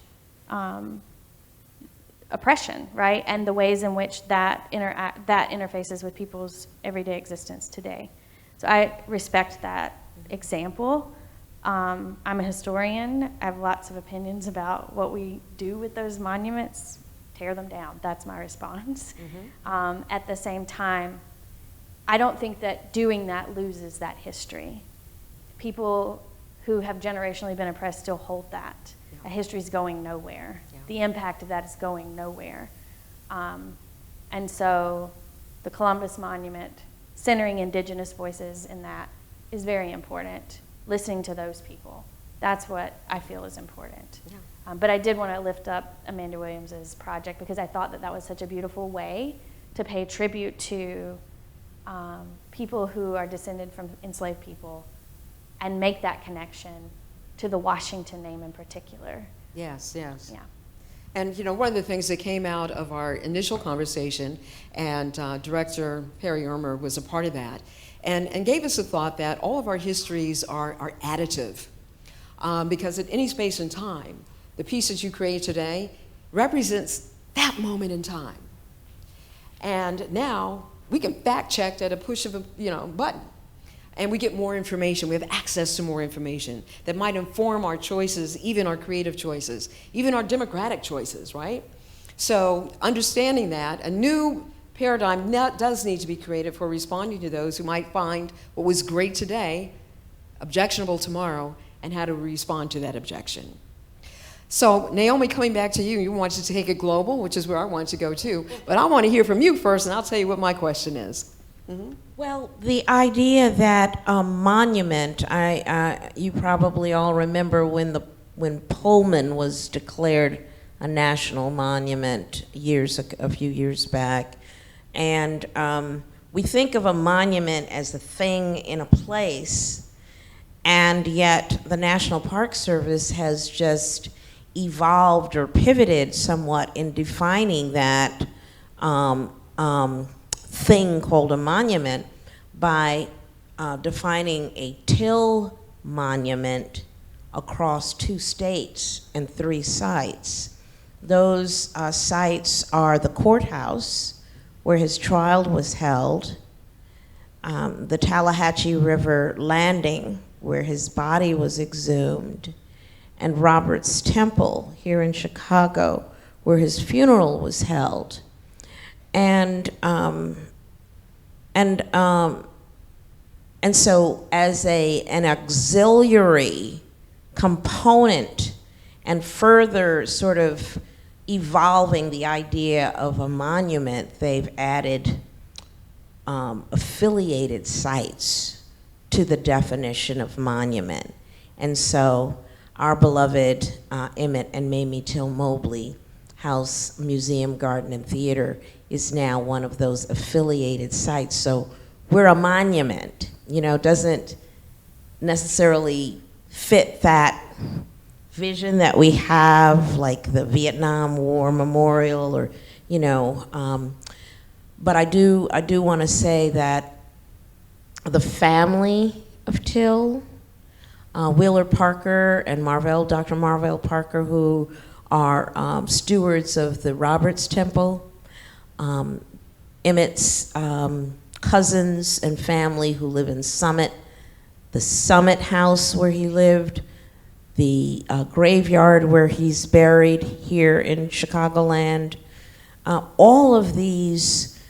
oppression, right? And the ways in which that interfaces with people's everyday existence today. So I respect that example. I'm a historian. I have lots of opinions about what we do with those monuments. Tear them down. That's my response. At the same time, I don't think that doing that loses that history. People who have generationally been oppressed still hold that. Yeah. That history is going nowhere. Yeah. The impact of that is going nowhere. And so the Columbus Monument, centering indigenous voices in that, is very important. Listening to those people, that's what I feel is important. Yeah. But I did want to lift up Amanda Williams's project because I thought that that was such a beautiful way to pay tribute to people who are descended from enslaved people and make that connection to the Washington name in particular. Yes, yes. Yeah. And you know, one of the things that came out of our initial conversation, and Director Perry Irmer was a part of that, and gave us a thought that all of our histories are additive, because at any space and time, the piece that you create today represents that moment in time. And now we can fact check at a push of a button. And we get more information. We have access to more information that might inform our choices, even our creative choices, even our democratic choices, right? So understanding that, a new paradigm does need to be created for responding to those who might find what was great today objectionable tomorrow, and how to respond to that objection. So Naomi, coming back to you, you wanted to take it global, which is where I wanted to go too, but I want to hear from you first, and I'll tell you what my question is. Well, the idea that a monument, you probably all remember when Pullman was declared a national monument a few years back, and we think of a monument as a thing in a place, and yet the National Park Service has just evolved or pivoted somewhat in defining that thing called a monument by defining a till monument across 2 states and 3 sites. Those sites are the courthouse, where his trial was held, the Tallahatchie River Landing, where his body was exhumed, and Roberts Temple here in Chicago, where his funeral was held. And so as an auxiliary component and further sort of evolving the idea of a monument, they've added affiliated sites to the definition of monument. And so our beloved Emmett and Mamie Till Mobley House, Museum, Garden, and Theater is now one of those affiliated sites. So we're a monument, doesn't necessarily fit that vision that we have, like the Vietnam War Memorial, or, but I do want to say that the family of Till, Wheeler Parker and Dr. Marvell Parker, who are stewards of the Roberts Temple, Emmett's cousins and family who live in Summit, the Summit house where he lived, the graveyard where he's buried here in Chicagoland. All of these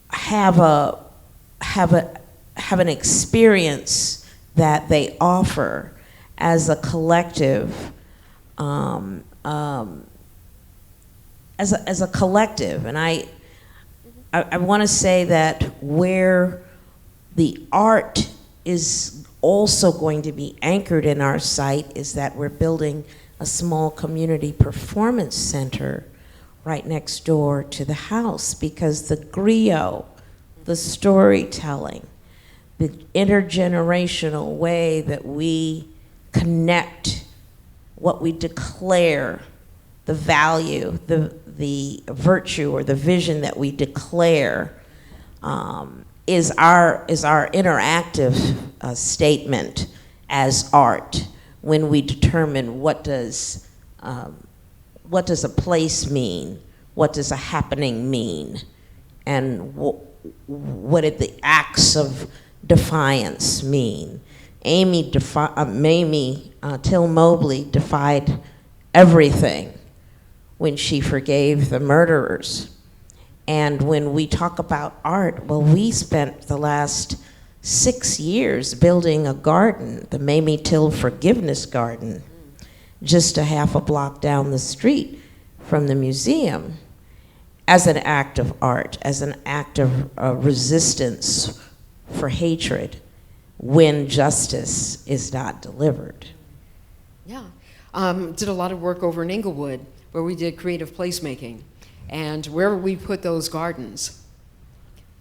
have an experience that they offer as a collective, as a collective. And I want to say that where the art is also going to be anchored in our site is that we're building a a small community performance center right next door to the house, because the griot, the storytelling, the intergenerational way that we connect what we declare, the value, the virtue or the vision that we declare, is our interactive statement as art, when we determine what does a place mean, what does a happening mean, and what did the acts of defiance mean. Mable-Mobley defied everything when she forgave the murderers. And when we talk about art, well, we spent the last 6 years building a garden, the Mamie Till Forgiveness Garden, just a half a block down the street from the museum, as an act of art, as an act of resistance for hatred when justice is not delivered. Yeah. Did a lot of work over in Inglewood where we did creative placemaking. And wherever we put those gardens,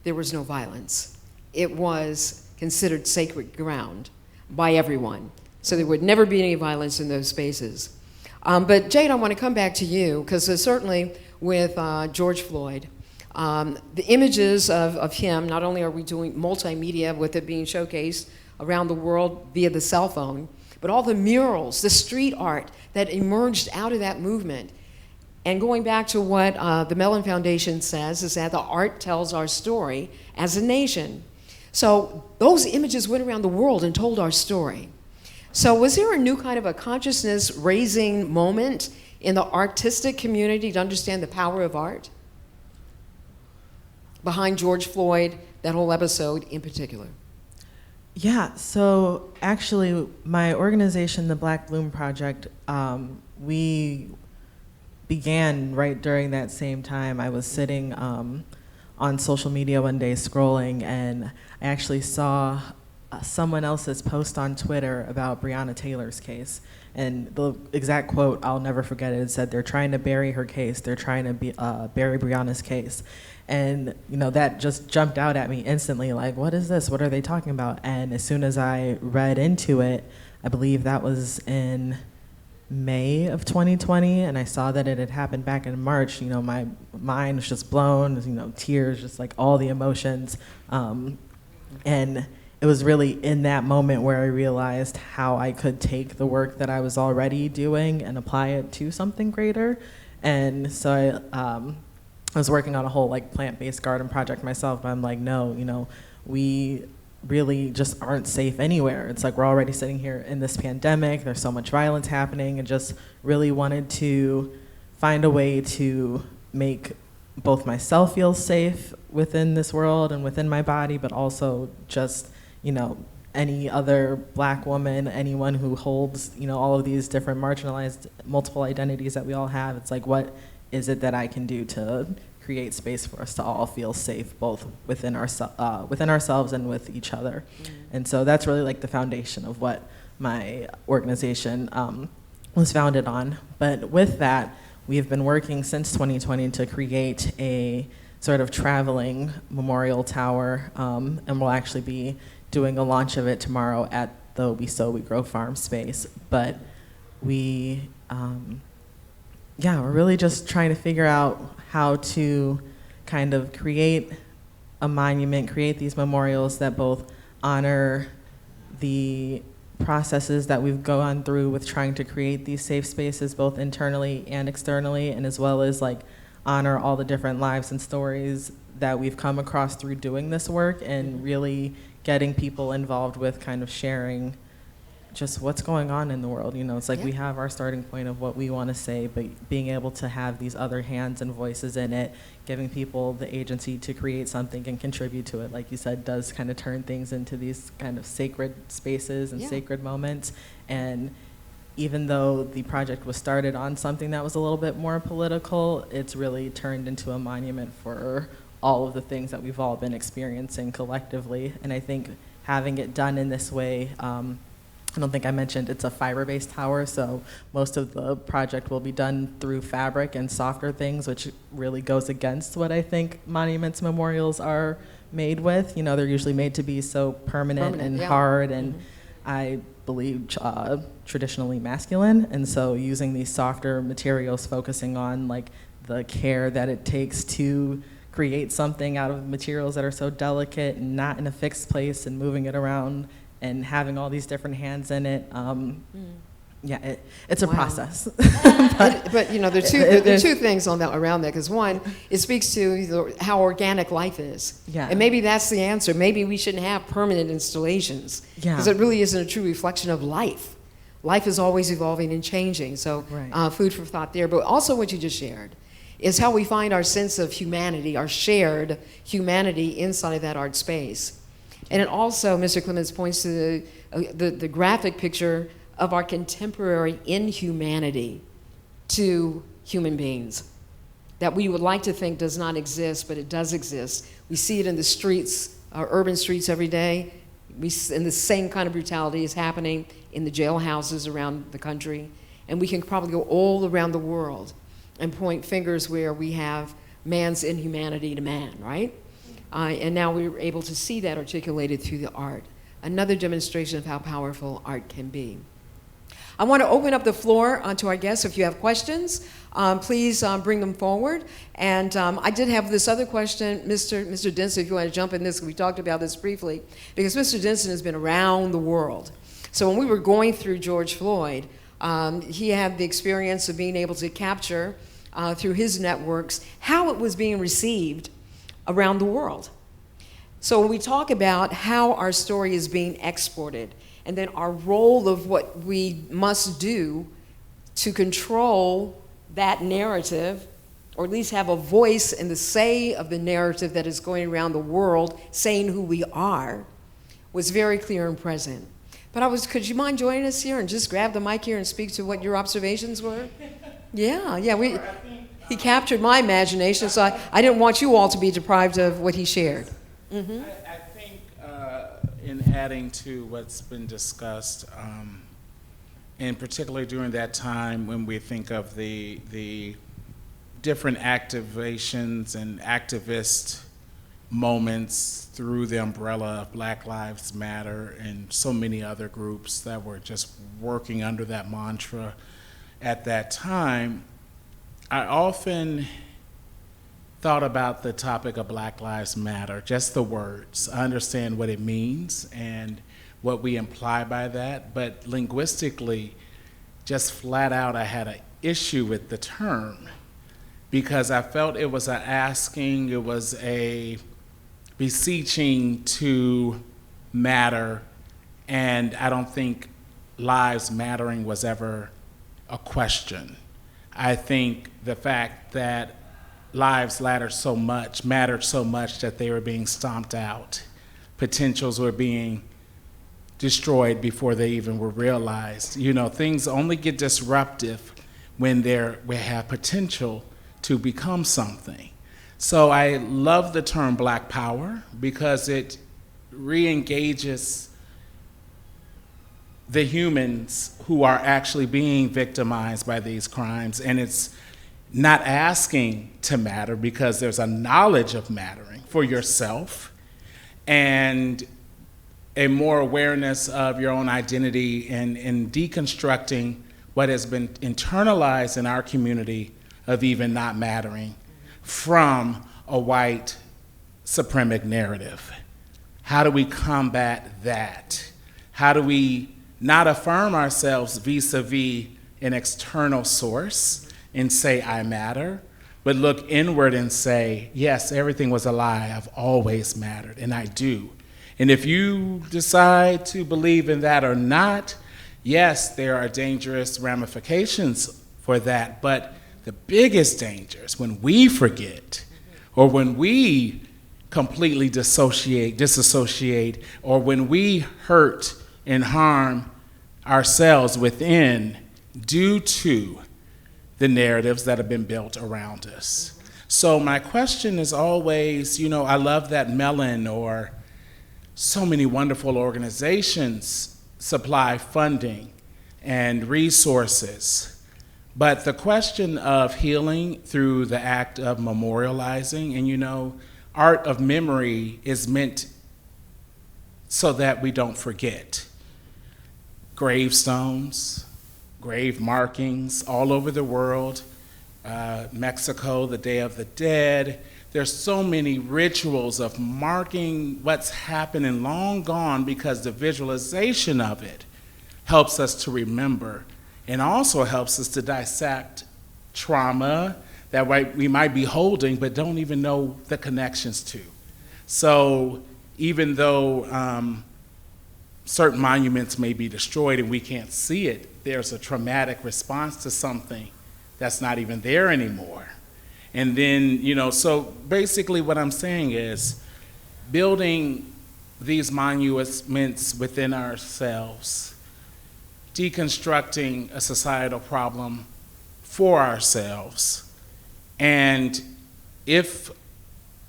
there was no violence. It was considered sacred ground by everyone. So there would never be any violence in those spaces. But Jade, I want to come back to you, because certainly with George Floyd, the images of him, not only are we doing multimedia with it being showcased around the world via the cell phone, but all the murals, the street art that emerged out of that movement. And going back to what the Mellon Foundation says, is that the art tells our story as a nation. So those images went around the world and told our story. So was there a new kind of a consciousness raising moment in the artistic community to understand the power of art? Behind George Floyd, that whole episode in particular. Yeah, so actually my organization, the Black Bloom Project, we began right during that same time. I was sitting on social media one day scrolling, and I actually saw someone else's post on Twitter about Breonna Taylor's case. And the exact quote, I'll never forget it, it said, "They're trying to bury her case. They're trying to bury Breonna's case." And that just jumped out at me instantly, like, what is this? What are they talking about? And as soon as I read into it, I believe that was in May of 2020, and I saw that it had happened back in March. My mind was just blown, tears, just like all the emotions. And it was really in that moment where I realized how I could take the work that I was already doing and apply it to something greater. And so I was working on a whole plant-based garden project myself, but I'm like, no, we really just aren't safe anywhere. It's like we're already sitting here in this pandemic, there's so much violence happening, and just really wanted to find a way to make both myself feel safe within this world and within my body, but also just, any other Black woman, anyone who holds, all of these different marginalized multiple identities that we all have. It's like, what is it that I can do to create space for us to all feel safe, both within ourselves and with each other? And so that's really the foundation of what my organization was founded on. But with that, we have been working since 2020 to create a sort of traveling memorial tower, and we'll actually be doing a launch of it tomorrow at the We Sow, We Grow farm space. But we're really just trying to figure out how to kind of create a monument, create these memorials that both honor the processes that we've gone through with trying to create these safe spaces, both internally and externally, and as well as honor all the different lives and stories that we've come across through doing this work, and really getting people involved with kind of sharing just what's going on in the world. It's like we have our starting point of what we want to say, but being able to have these other hands and voices in it, giving people the agency to create something and contribute to it, like you said, does kind of turn things into these kind of sacred spaces and sacred moments. And even though the project was started on something that was a little bit more political, it's really turned into a monument for all of the things that we've all been experiencing collectively. And I think having it done in this way, I don't think I mentioned it's a fiber-based tower, so most of the project will be done through fabric and softer things, which really goes against what I think monuments, memorials are made with. You know, they're usually made to be so permanent and yeah. hard, and I believe traditionally masculine, and so using these softer materials, focusing on like the care that it takes to create something out of materials that are so delicate and not in a fixed place, and moving it around and having all these different hands in it. Yeah, it's a Wow. process. But you know, there are two things on that, around that, because one, it speaks to how organic life is. Yeah. And maybe that's the answer. Maybe we shouldn't have permanent installations. Yeah. Because it really isn't a true reflection of life. Life is always evolving and changing. So Right. food for thought there. But also what you just shared is how we find our sense of humanity, our shared humanity inside of that art space. And it also, Mr. Clements points to the graphic picture of our contemporary inhumanity to human beings that we would like to think does not exist, but it does exist. We see it in the streets, our urban streets every day. And the same kind of brutality is happening in the jailhouses around the country. And we can probably go all around the world and point fingers where we have man's inhumanity to man, right? And now we're able to see that articulated through the art. Another demonstration of how powerful art can be. I want to open up the floor to our guests. If you have questions, please bring them forward. And I did have this other question, Mr. Denson, if you want to jump in this, we talked about this briefly, because Mr. Denson has been around the world. So when we were going through George Floyd, he had the experience of being able to capture through his networks how it was being received around the world. So when we talk about how our story is being exported, and then our role of what we must do to control that narrative, or at least have a voice in the say of the narrative that is going around the world, saying who we are, was very clear and present. But could you mind joining us here and just grab the mic here and speak to what your observations were? Yeah, he captured my imagination, so I didn't want you all to be deprived of what he shared. Mm-hmm. I think in adding to what's been discussed, and particularly during that time when we think of the different activations and activist moments through the umbrella of Black Lives Matter and so many other groups that were just working under that mantra at that time, I often thought about the topic of Black Lives Matter, just the words. I understand what it means and what we imply by that, but linguistically, just flat out, I had an issue with the term because I felt it was it was a beseeching to matter, and I don't think lives mattering was ever a question. I think the fact that lives mattered so much that they were being stomped out. Potentials were being destroyed before they even were realized. You know, things only get disruptive when we have potential to become something. So I love the term Black Power because it re-engages the humans who are actually being victimized by these crimes, and it's not asking to matter because there's a knowledge of mattering for yourself and a more awareness of your own identity and deconstructing what has been internalized in our community of even not mattering from a white suprematic narrative. How do we combat that? How do we not affirm ourselves vis-a-vis an external source and say, I matter, but look inward and say, yes, everything was a lie. I've always mattered, and I do. And if you decide to believe in that or not, yes, there are dangerous ramifications for that, but the biggest danger is when we forget or when we completely disassociate, or when we hurt and harm ourselves within due to the narratives that have been built around us. So my question is always, you know, I love that Mellon or so many wonderful organizations supply funding and resources. But the question of healing through the act of memorializing, and you know, art of memory is meant so that we don't forget. Gravestones, grave markings all over the world, Mexico, the Day of the Dead. There's so many rituals of marking what's happening long gone because the visualization of it helps us to remember and also helps us to dissect trauma that we might be holding but don't even know the connections to. So even though certain monuments may be destroyed and we can't see it, there's a traumatic response to something that's not even there anymore. And then, you know, so basically what I'm saying is building these monuments within ourselves, deconstructing a societal problem for ourselves. And if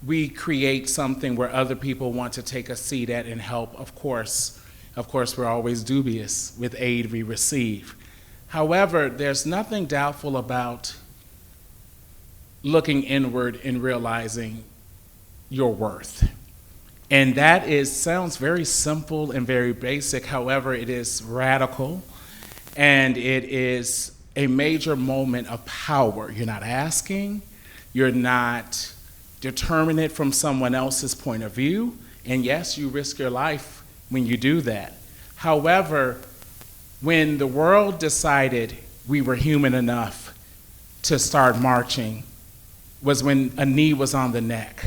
we create something where other people want to take a seat at and help, of course, we're always dubious with aid we receive. However, there's nothing doubtful about looking inward and realizing your worth. And that sounds very simple and very basic. However, it is radical, and it is a major moment of power. You're not asking, you're not determining it from someone else's point of view, and yes, you risk your life when you do that. However, when the world decided we were human enough to start marching was when a knee was on the neck.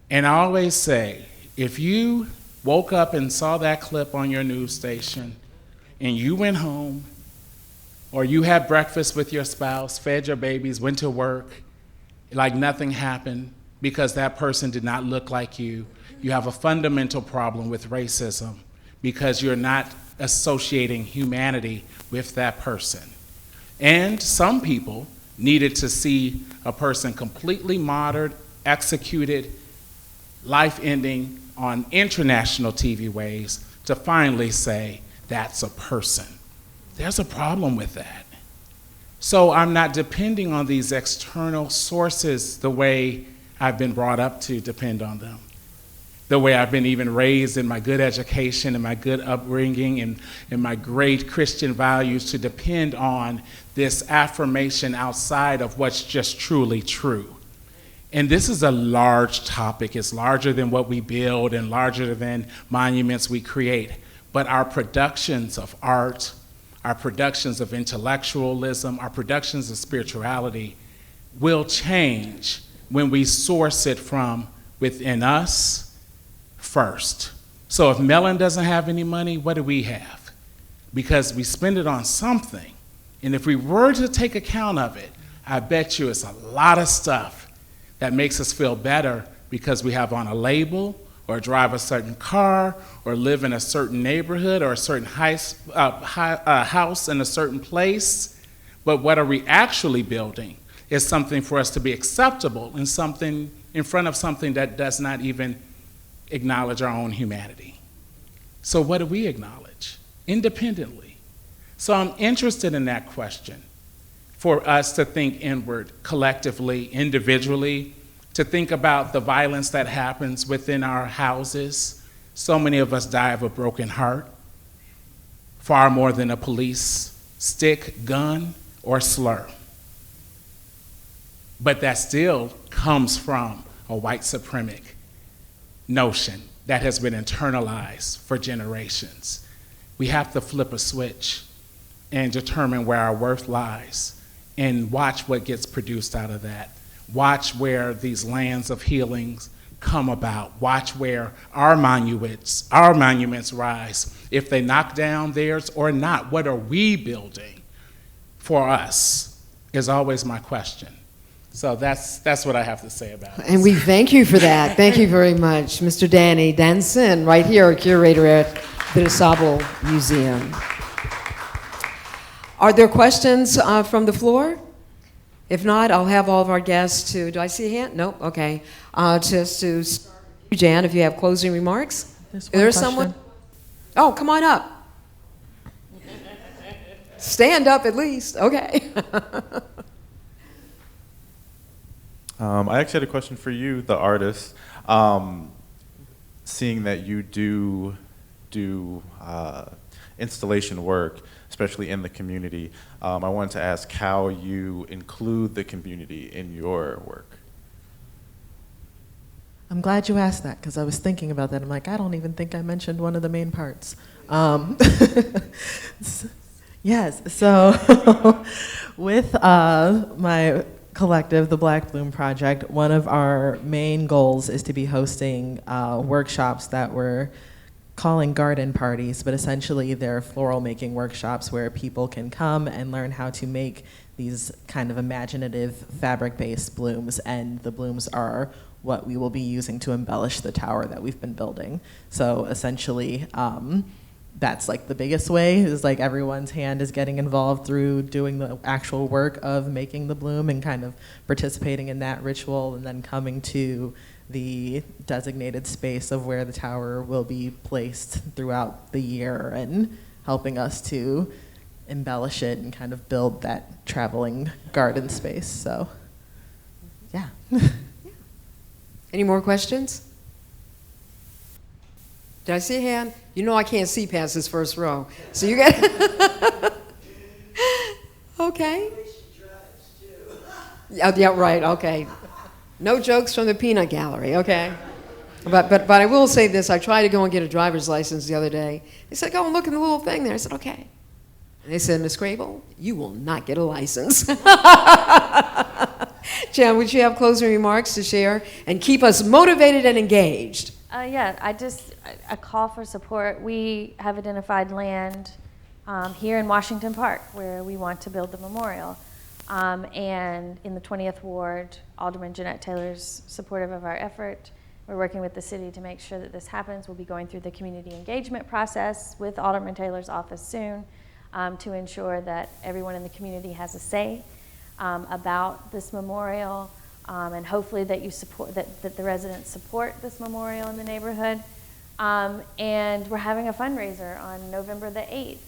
And I always say, if you woke up and saw that clip on your news station and you went home, or you had breakfast with your spouse, fed your babies, went to work, like nothing happened because that person did not look like you, you have a fundamental problem with racism because you're not associating humanity with that person. And some people needed to see a person completely martyred, executed, life-ending on international TV waves to finally say, that's a person. There's a problem with that. So I'm not depending on these external sources the way I've been brought up to depend on them, the way I've been even raised in my good education and my good upbringing and my great Christian values to depend on this affirmation outside of what's just truly true. And this is a large topic. It's larger than what we build and larger than monuments we create. But our productions of art, our productions of intellectualism, our productions of spirituality will change when we source it from within us first. So if Mellon doesn't have any money, what do we have? Because we spend it on something. And if we were to take account of it, I bet you it's a lot of stuff that makes us feel better because we have on a label or drive a certain car or live in a certain neighborhood or a certain house in a certain place. But what are we actually building is something for us to be acceptable and something in front of something that does not even acknowledge our own humanity. So what do we acknowledge independently? So I'm interested in that question for us to think inward, collectively, individually, to think about the violence that happens within our houses. So many of us die of a broken heart, far more than a police stick, gun, or slur. But that still comes from a white supremacic notion that has been internalized for generations. We have to flip a switch and determine where our worth lies and watch what gets produced out of that. Watch where these lands of healings come about. Watch where our monuments rise. If they knock down theirs or not, what are we building for us is always my question. So that's what I have to say about it. And we thank you for that. Thank you very much, Mr. Danny Danson, right here, curator at the Dusable Museum. Are there questions from the floor? If not, I'll have all of our guests to, do I see a hand? Nope, okay. Just to start with you, Jan, if you have closing remarks. There's one Is there question. someone? Oh, come on up. Stand up at least, okay. I actually had a question for you, the artist. Seeing that you do installation work, especially in the community, I wanted to ask how you include the community in your work. I'm glad you asked that because I was thinking about that. I'm like, I don't even think I mentioned one of the main parts. Yes, so with my collective, the Black Bloom Project, one of our main goals is to be hosting workshops that we're calling garden parties, but essentially they're floral making workshops where people can come and learn how to make these kind of imaginative fabric-based blooms, and the blooms are what we will be using to embellish the tower that we've been building. So essentially, that's like the biggest way, is like everyone's hand is getting involved through doing the actual work of making the bloom and kind of participating in that ritual, and then coming to the designated space of where the tower will be placed throughout the year and helping us to embellish it and kind of build that traveling garden space. So, yeah. Any more questions? Did I see a hand? You know I can't see past this first row. So you got okay. Yeah, right, okay. No jokes from the peanut gallery, okay. But I will say this, I tried to go and get a driver's license the other day. They said, go and look in the little thing there. I said, okay. And they said, Ms. Crable, you will not get a license. Jan, would you have closing remarks to share and keep us motivated and engaged? Yeah, a call for support. We have identified land here in Washington Park where we want to build the memorial. And in the 20th Ward, Alderman Jeanette Taylor's supportive of our effort. We're working with the city to make sure that this happens. We'll be going through the community engagement process with Alderman Taylor's office soon to ensure that everyone in the community has a say about this memorial, and hopefully that you support, that the residents support this memorial in the neighborhood. And we're having a fundraiser on November the 8th.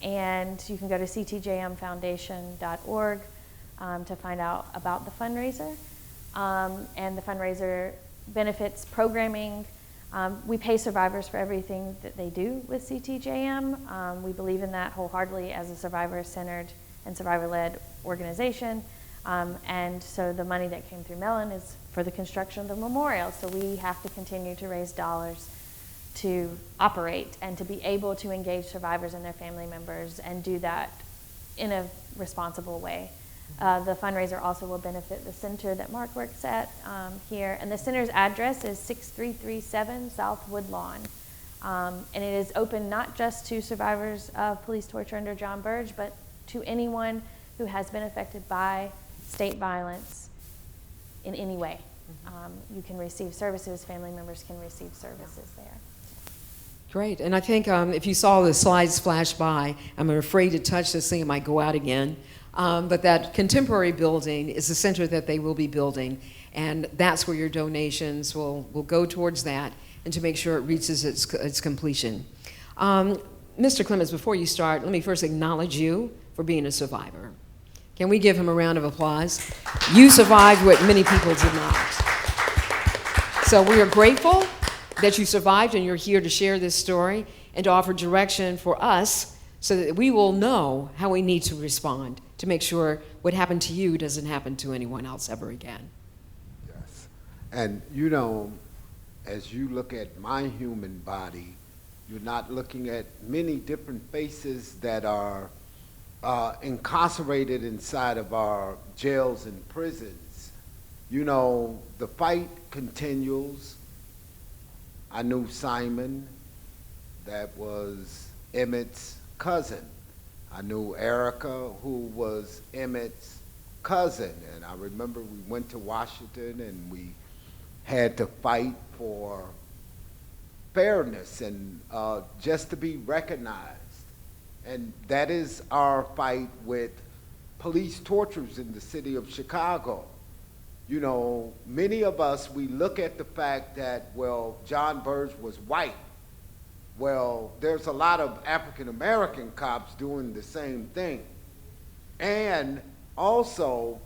And you can go to ctjmfoundation.org to find out about the fundraiser. And the fundraiser benefits programming. We pay survivors for everything that they do with CTJM. We believe in that wholeheartedly as a survivor-centered and survivor-led organization. And so the money that came through Mellon is for the construction of the memorial. So we have to continue to raise dollars to operate and to be able to engage survivors and their family members and do that in a responsible way. The fundraiser also will benefit the center that Mark works at here. And the center's address is 6337 South Woodlawn. And it is open not just to survivors of police torture under John Burge, but to anyone who has been affected by state violence in any way. You can receive services, family members can receive services there. Great, and I think if you saw the slides flash by, I'm afraid to touch this thing, it might go out again. But that contemporary building is the center that they will be building, and that's where your donations will go towards that, and to make sure it reaches its completion. Mr. Clements, before you start, let me first acknowledge you for being a survivor. Can we give him a round of applause? You survived what many people did not. So we are grateful that you survived, and you're here to share this story and to offer direction for us so that we will know how we need to respond to make sure what happened to you doesn't happen to anyone else ever again. Yes. And you know, as you look at my human body, you're not looking at many different faces that are incarcerated inside of our jails and prisons. You know, the fight continues. I knew Simon, that was Emmett's cousin. I knew Erica, who was Emmett's cousin. And I remember we went to Washington and we had to fight for fairness and just to be recognized. And that is our fight with police tortures in the city of Chicago. You know, many of us, we look at the fact that, well, John Burge was white, Well, there's a lot of African American cops doing the same thing. And also,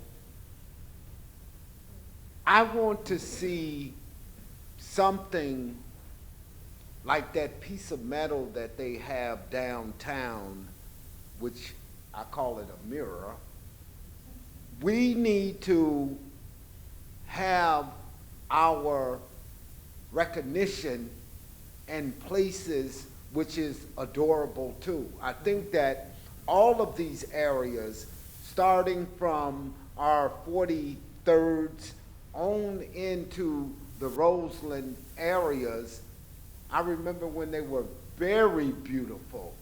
I want to see something like that piece of metal that they have downtown, which I call it a mirror. We need to have our recognition in places which is adorable too. I think that all of these areas, starting from our 43rds on into the Roseland areas, I remember when they were very beautiful.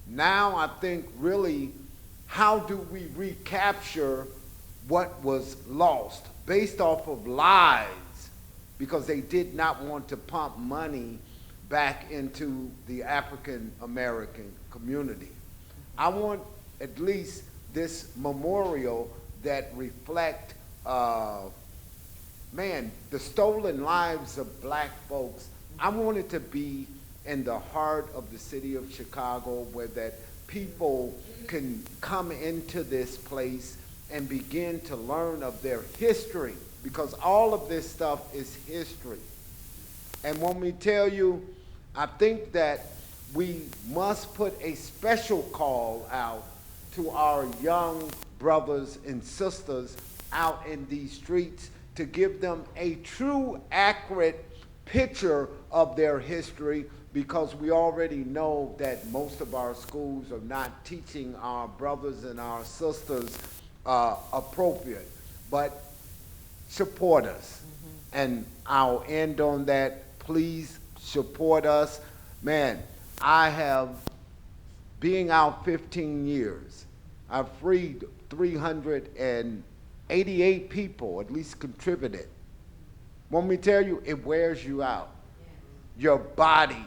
Now I think really, how do we recapture what was lost based off of lies, because they did not want to pump money back into the African American community. I want at least this memorial that reflect, the stolen lives of black folks. I want it to be in the heart of the city of Chicago, where that people can come into this place and begin to learn of their history, because all of this stuff is history. And when we tell you, I think that we must put a special call out to our young brothers and sisters out in these streets to give them a true, accurate picture of their history, because we already know that most of our schools are not teaching our brothers and our sisters appropriate. But support us. And I'll end on that. Please support us. Man, I have, being out 15 years, I've freed 388 people, at least contributed. When we tell you, it wears you out. Your body.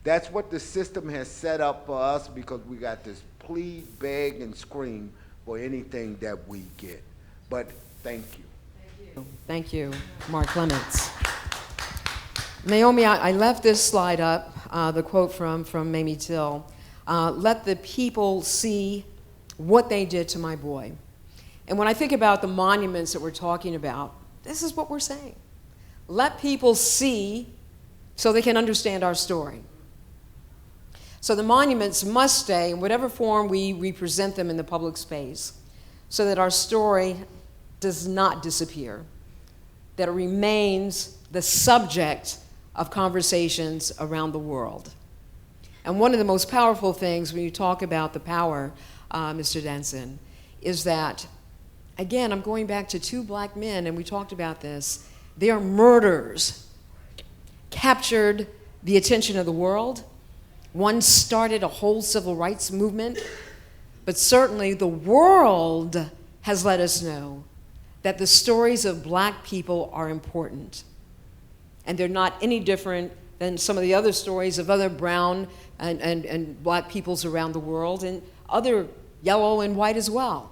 That's what the system has set up for us, because we got this plead, beg, and scream for anything that we get. But thank you. Thank you, Mark Clements. Naomi, I left this slide up, the quote from Mamie Till. Let the people see what they did to my boy. And when I think about the monuments that we're talking about, this is what we're saying. Let people see so they can understand our story. So the monuments must stay in whatever form we represent them in the public space, so that our story does not disappear, that it remains the subject of conversations around the world. And one of the most powerful things when you talk about the power, Mr. Denson, is that, again, I'm going back to two black men, and we talked about this. Their murders captured the attention of the world. One started a whole civil rights movement, but certainly the world has let us know that the stories of black people are important. And they're not any different than some of the other stories of other brown and black peoples around the world, and other yellow and white as well.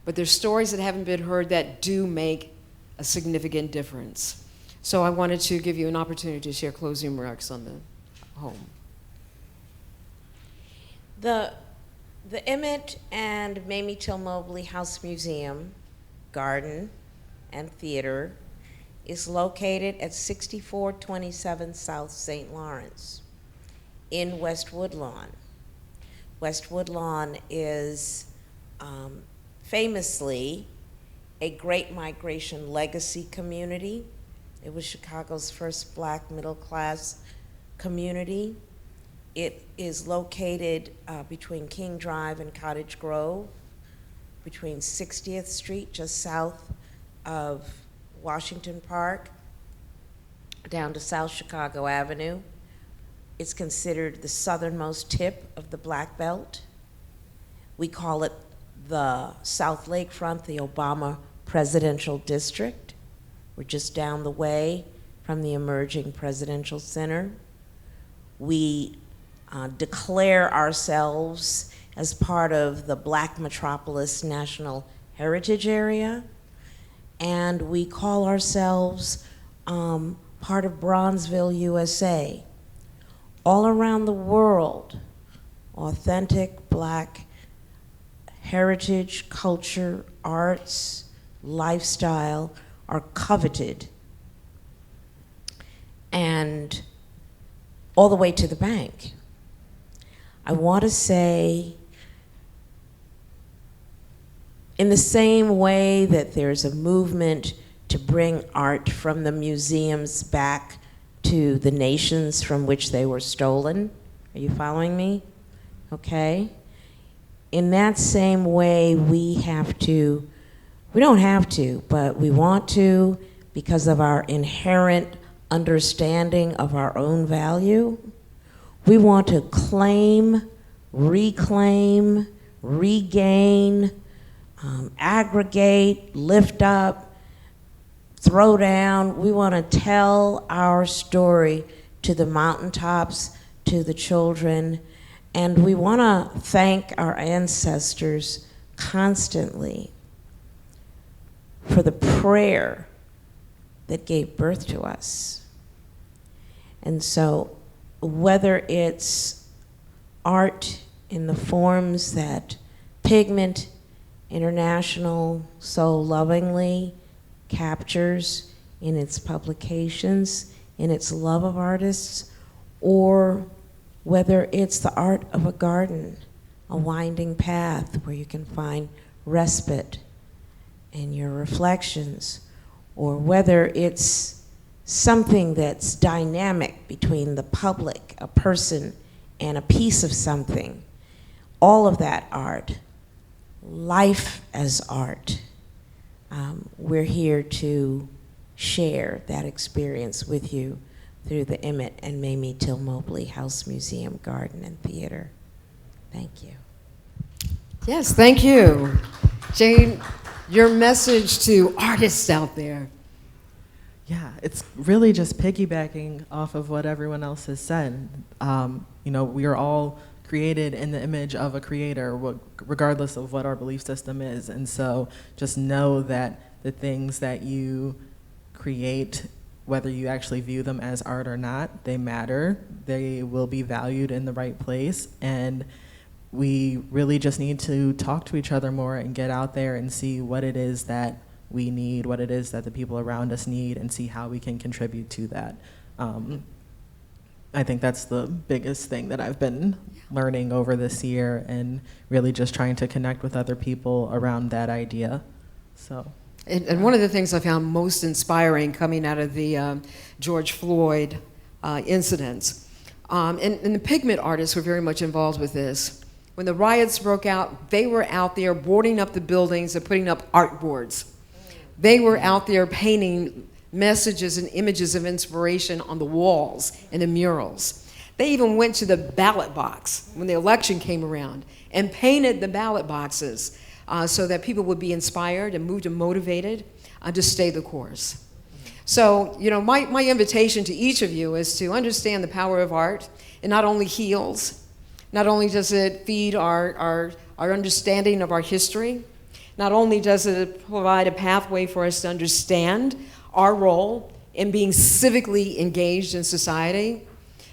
But there's stories that haven't been heard that do make a significant difference. So I wanted to give you an opportunity to share closing remarks on the home. The Emmett and Mamie Till Mobley House Museum, Garden, and Theater is located at 6427 South St. Lawrence in West Woodlawn. West Woodlawn is famously a Great Migration legacy community. It was Chicago's first black middle-class community. It is located between King Drive and Cottage Grove, between 60th Street, just south of Washington Park, down to South Chicago Avenue. It's considered the southernmost tip of the Black Belt. We call it the South Lakefront, the Obama Presidential District. We're just down the way from the emerging Presidential Center. We declare ourselves as part of the Black Metropolis National Heritage Area, and we call ourselves part of Bronzeville, USA. all around the world, authentic Black heritage, culture, arts, lifestyle are coveted, and all the way to the bank. I want to say, in the same way that there's a movement to bring art from the museums back to the nations from which they were stolen, are you following me? Okay. In that same way, we don't have to, but we want to, because of our inherent understanding of our own value. We want to claim, reclaim, regain, aggregate, lift up, throw down. We want to tell our story to the mountaintops, to the children, and we want to thank our ancestors constantly for the prayer that gave birth to us. And so whether it's art in the forms that Pigment International so lovingly captures in its publications, in its love of artists, or whether it's the art of a garden, a winding path where you can find respite in your reflections, or whether it's something that's dynamic between the public, a person, and a piece of something. All of that art, life as art, we're here to share that experience with you through the Emmett and Mable-Mobley House Museum, Garden, and Theater. Thank you. Yes, thank you. Jane, your message to artists out there. Yeah, it's really just piggybacking off of what everyone else has said. We are all created in the image of a creator, regardless of what our belief system is. And so just know that the things that you create, whether you actually view them as art or not, they matter. They will be valued in the right place. And we really just need to talk to each other more and get out there and see what it is that we need, what it is that the people around us need, and see how we can contribute to that. I think that's the biggest thing that I've been learning over this year, and really just trying to connect with other people around that idea. So. And one of the things I found most inspiring coming out of the George Floyd incidents, and the Pigment artists were very much involved with this. When the riots broke out, they were out there boarding up the buildings and putting up art boards. They were out there painting messages and images of inspiration on the walls and the murals. They even went to the ballot box when the election came around and painted the ballot boxes so that people would be inspired and moved and motivated to stay the course. So, my invitation to each of you is to understand the power of art. It not only heals, not only does it feed our understanding of our history, not only does it provide a pathway for us to understand our role in being civically engaged in society,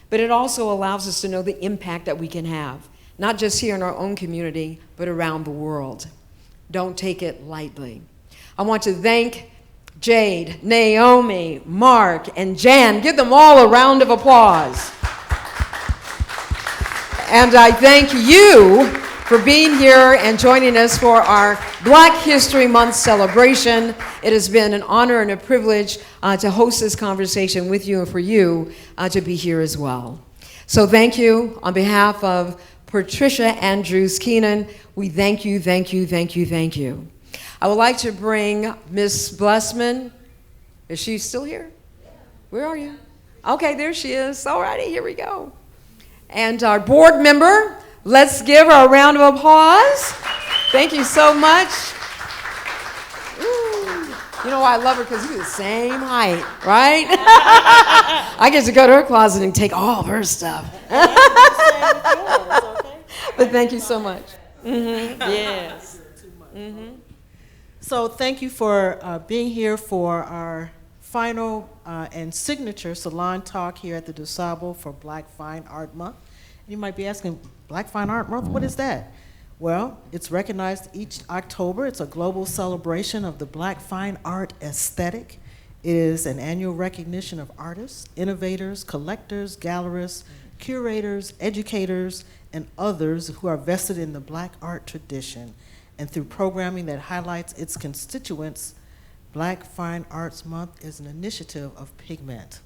but it also allows us to know the impact that we can have, not just here in our own community, but around the world. Don't take it lightly. I want to thank Jade, Naomi, Mark, and Jan. Give them all a round of applause. And I thank you for being here and joining us for our Black History Month celebration. It has been an honor and a privilege to host this conversation with you and for you to be here as well. So thank you. On behalf of Patricia Andrews Keenan, we thank you, thank you, thank you, thank you. I would like to bring Miss Blessman. Is she still here? Where are you? Okay, there she is. All righty, here we go. And our board member, let's give her a round of applause. Thank you so much. Ooh. You know why I love her? Because we're the same height, right? I get to go to her closet and take all of her stuff. But thank you so much. Mm-hmm. Yes. Mm-hmm. So thank you for being here for our final and signature salon talk here at the Dusable for Black Fine Art Month. You might be asking, Black Fine Art Month, what is that? Well, it's recognized each October. It's a global celebration of the Black fine art aesthetic. It is an annual recognition of artists, innovators, collectors, gallerists, curators, educators, and others who are vested in the Black art tradition. And through programming that highlights its constituents, Black Fine Arts Month is an initiative of Pigment.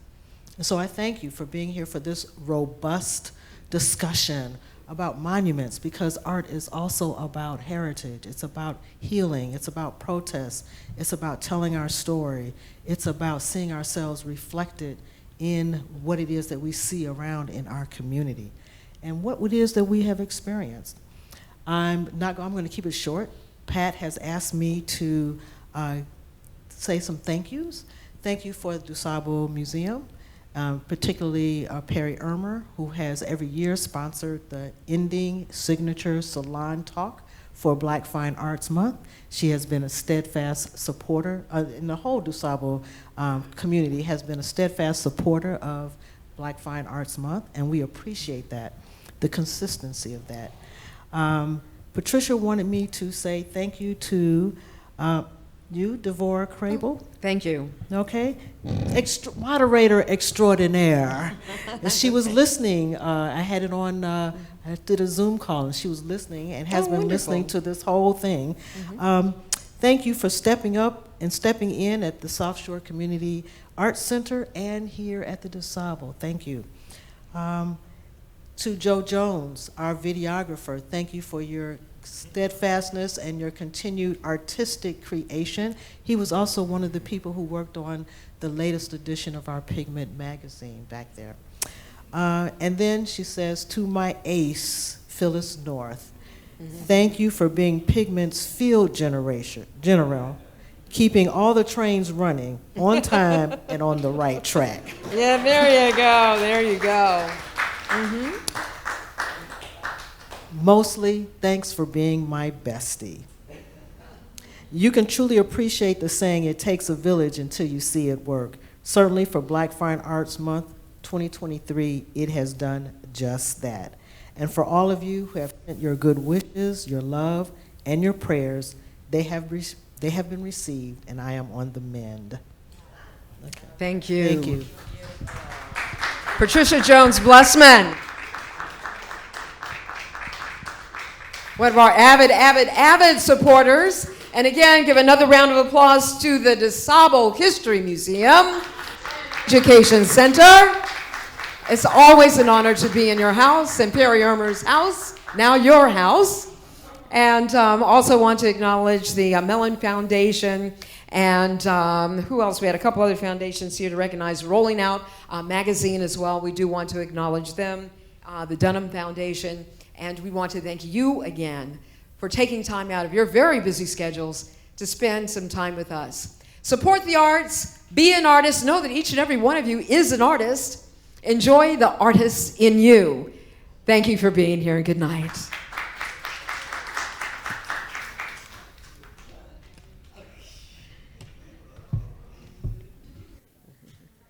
And so I thank you for being here for this robust discussion about monuments, because art is also about heritage. It's about healing. It's about protest. It's about telling our story. It's about seeing ourselves reflected in what it is that we see around in our community and what it is that we have experienced. I'm going to keep it short. Pat has asked me to say some thank yous. Thank you for the Dusable Museum. Particularly Perry Ermer, who has every year sponsored the ending signature salon talk for Black Fine Arts Month. She has been a steadfast supporter, and the whole Dusable community has been a steadfast supporter of Black Fine Arts Month, and we appreciate that, the consistency of that. Patricia wanted me to say thank you to you, Devorah Crable. Thank you. Okay, moderator extraordinaire. And she was listening. I had it on. I did a Zoom call, and she was listening and has been listening to this whole thing. Thank you for stepping up and stepping in at the South Shore Community Arts Center and here at the Dusable. Thank you. To Joe Jones, our videographer, thank you for your steadfastness and your continued artistic creation. He was also one of the people who worked on the latest edition of our Pigment magazine back there. And then she says, to my ace, Phyllis North, thank you for being Pigment's field general, keeping all the trains running on time and on the right track. Yeah, there you go, there you go. Mostly, thanks for being my bestie. You can truly appreciate the saying, it takes a village until you see it work. Certainly for Black Fine Arts Month 2023, it has done just that. And for all of you who have sent your good wishes, your love, and your prayers, they have been received, and I am on the mend. Okay. Thank you. Thank you. Patricia Jones-Blessman. One of our avid supporters. And again, give another round of applause to the Dusable History Museum Education Center. It's always an honor to be in your house, and Perry Ermer's house, now your house. And also want to acknowledge the Mellon Foundation, and who else? We had a couple other foundations here to recognize. Rolling Out magazine as well. We do want to acknowledge them, the Dunham Foundation. And we want to thank you again for taking time out of your very busy schedules to spend some time with us. Support the arts, be an artist, know that each and every one of you is an artist. Enjoy the artist in you. Thank you for being here, and good night.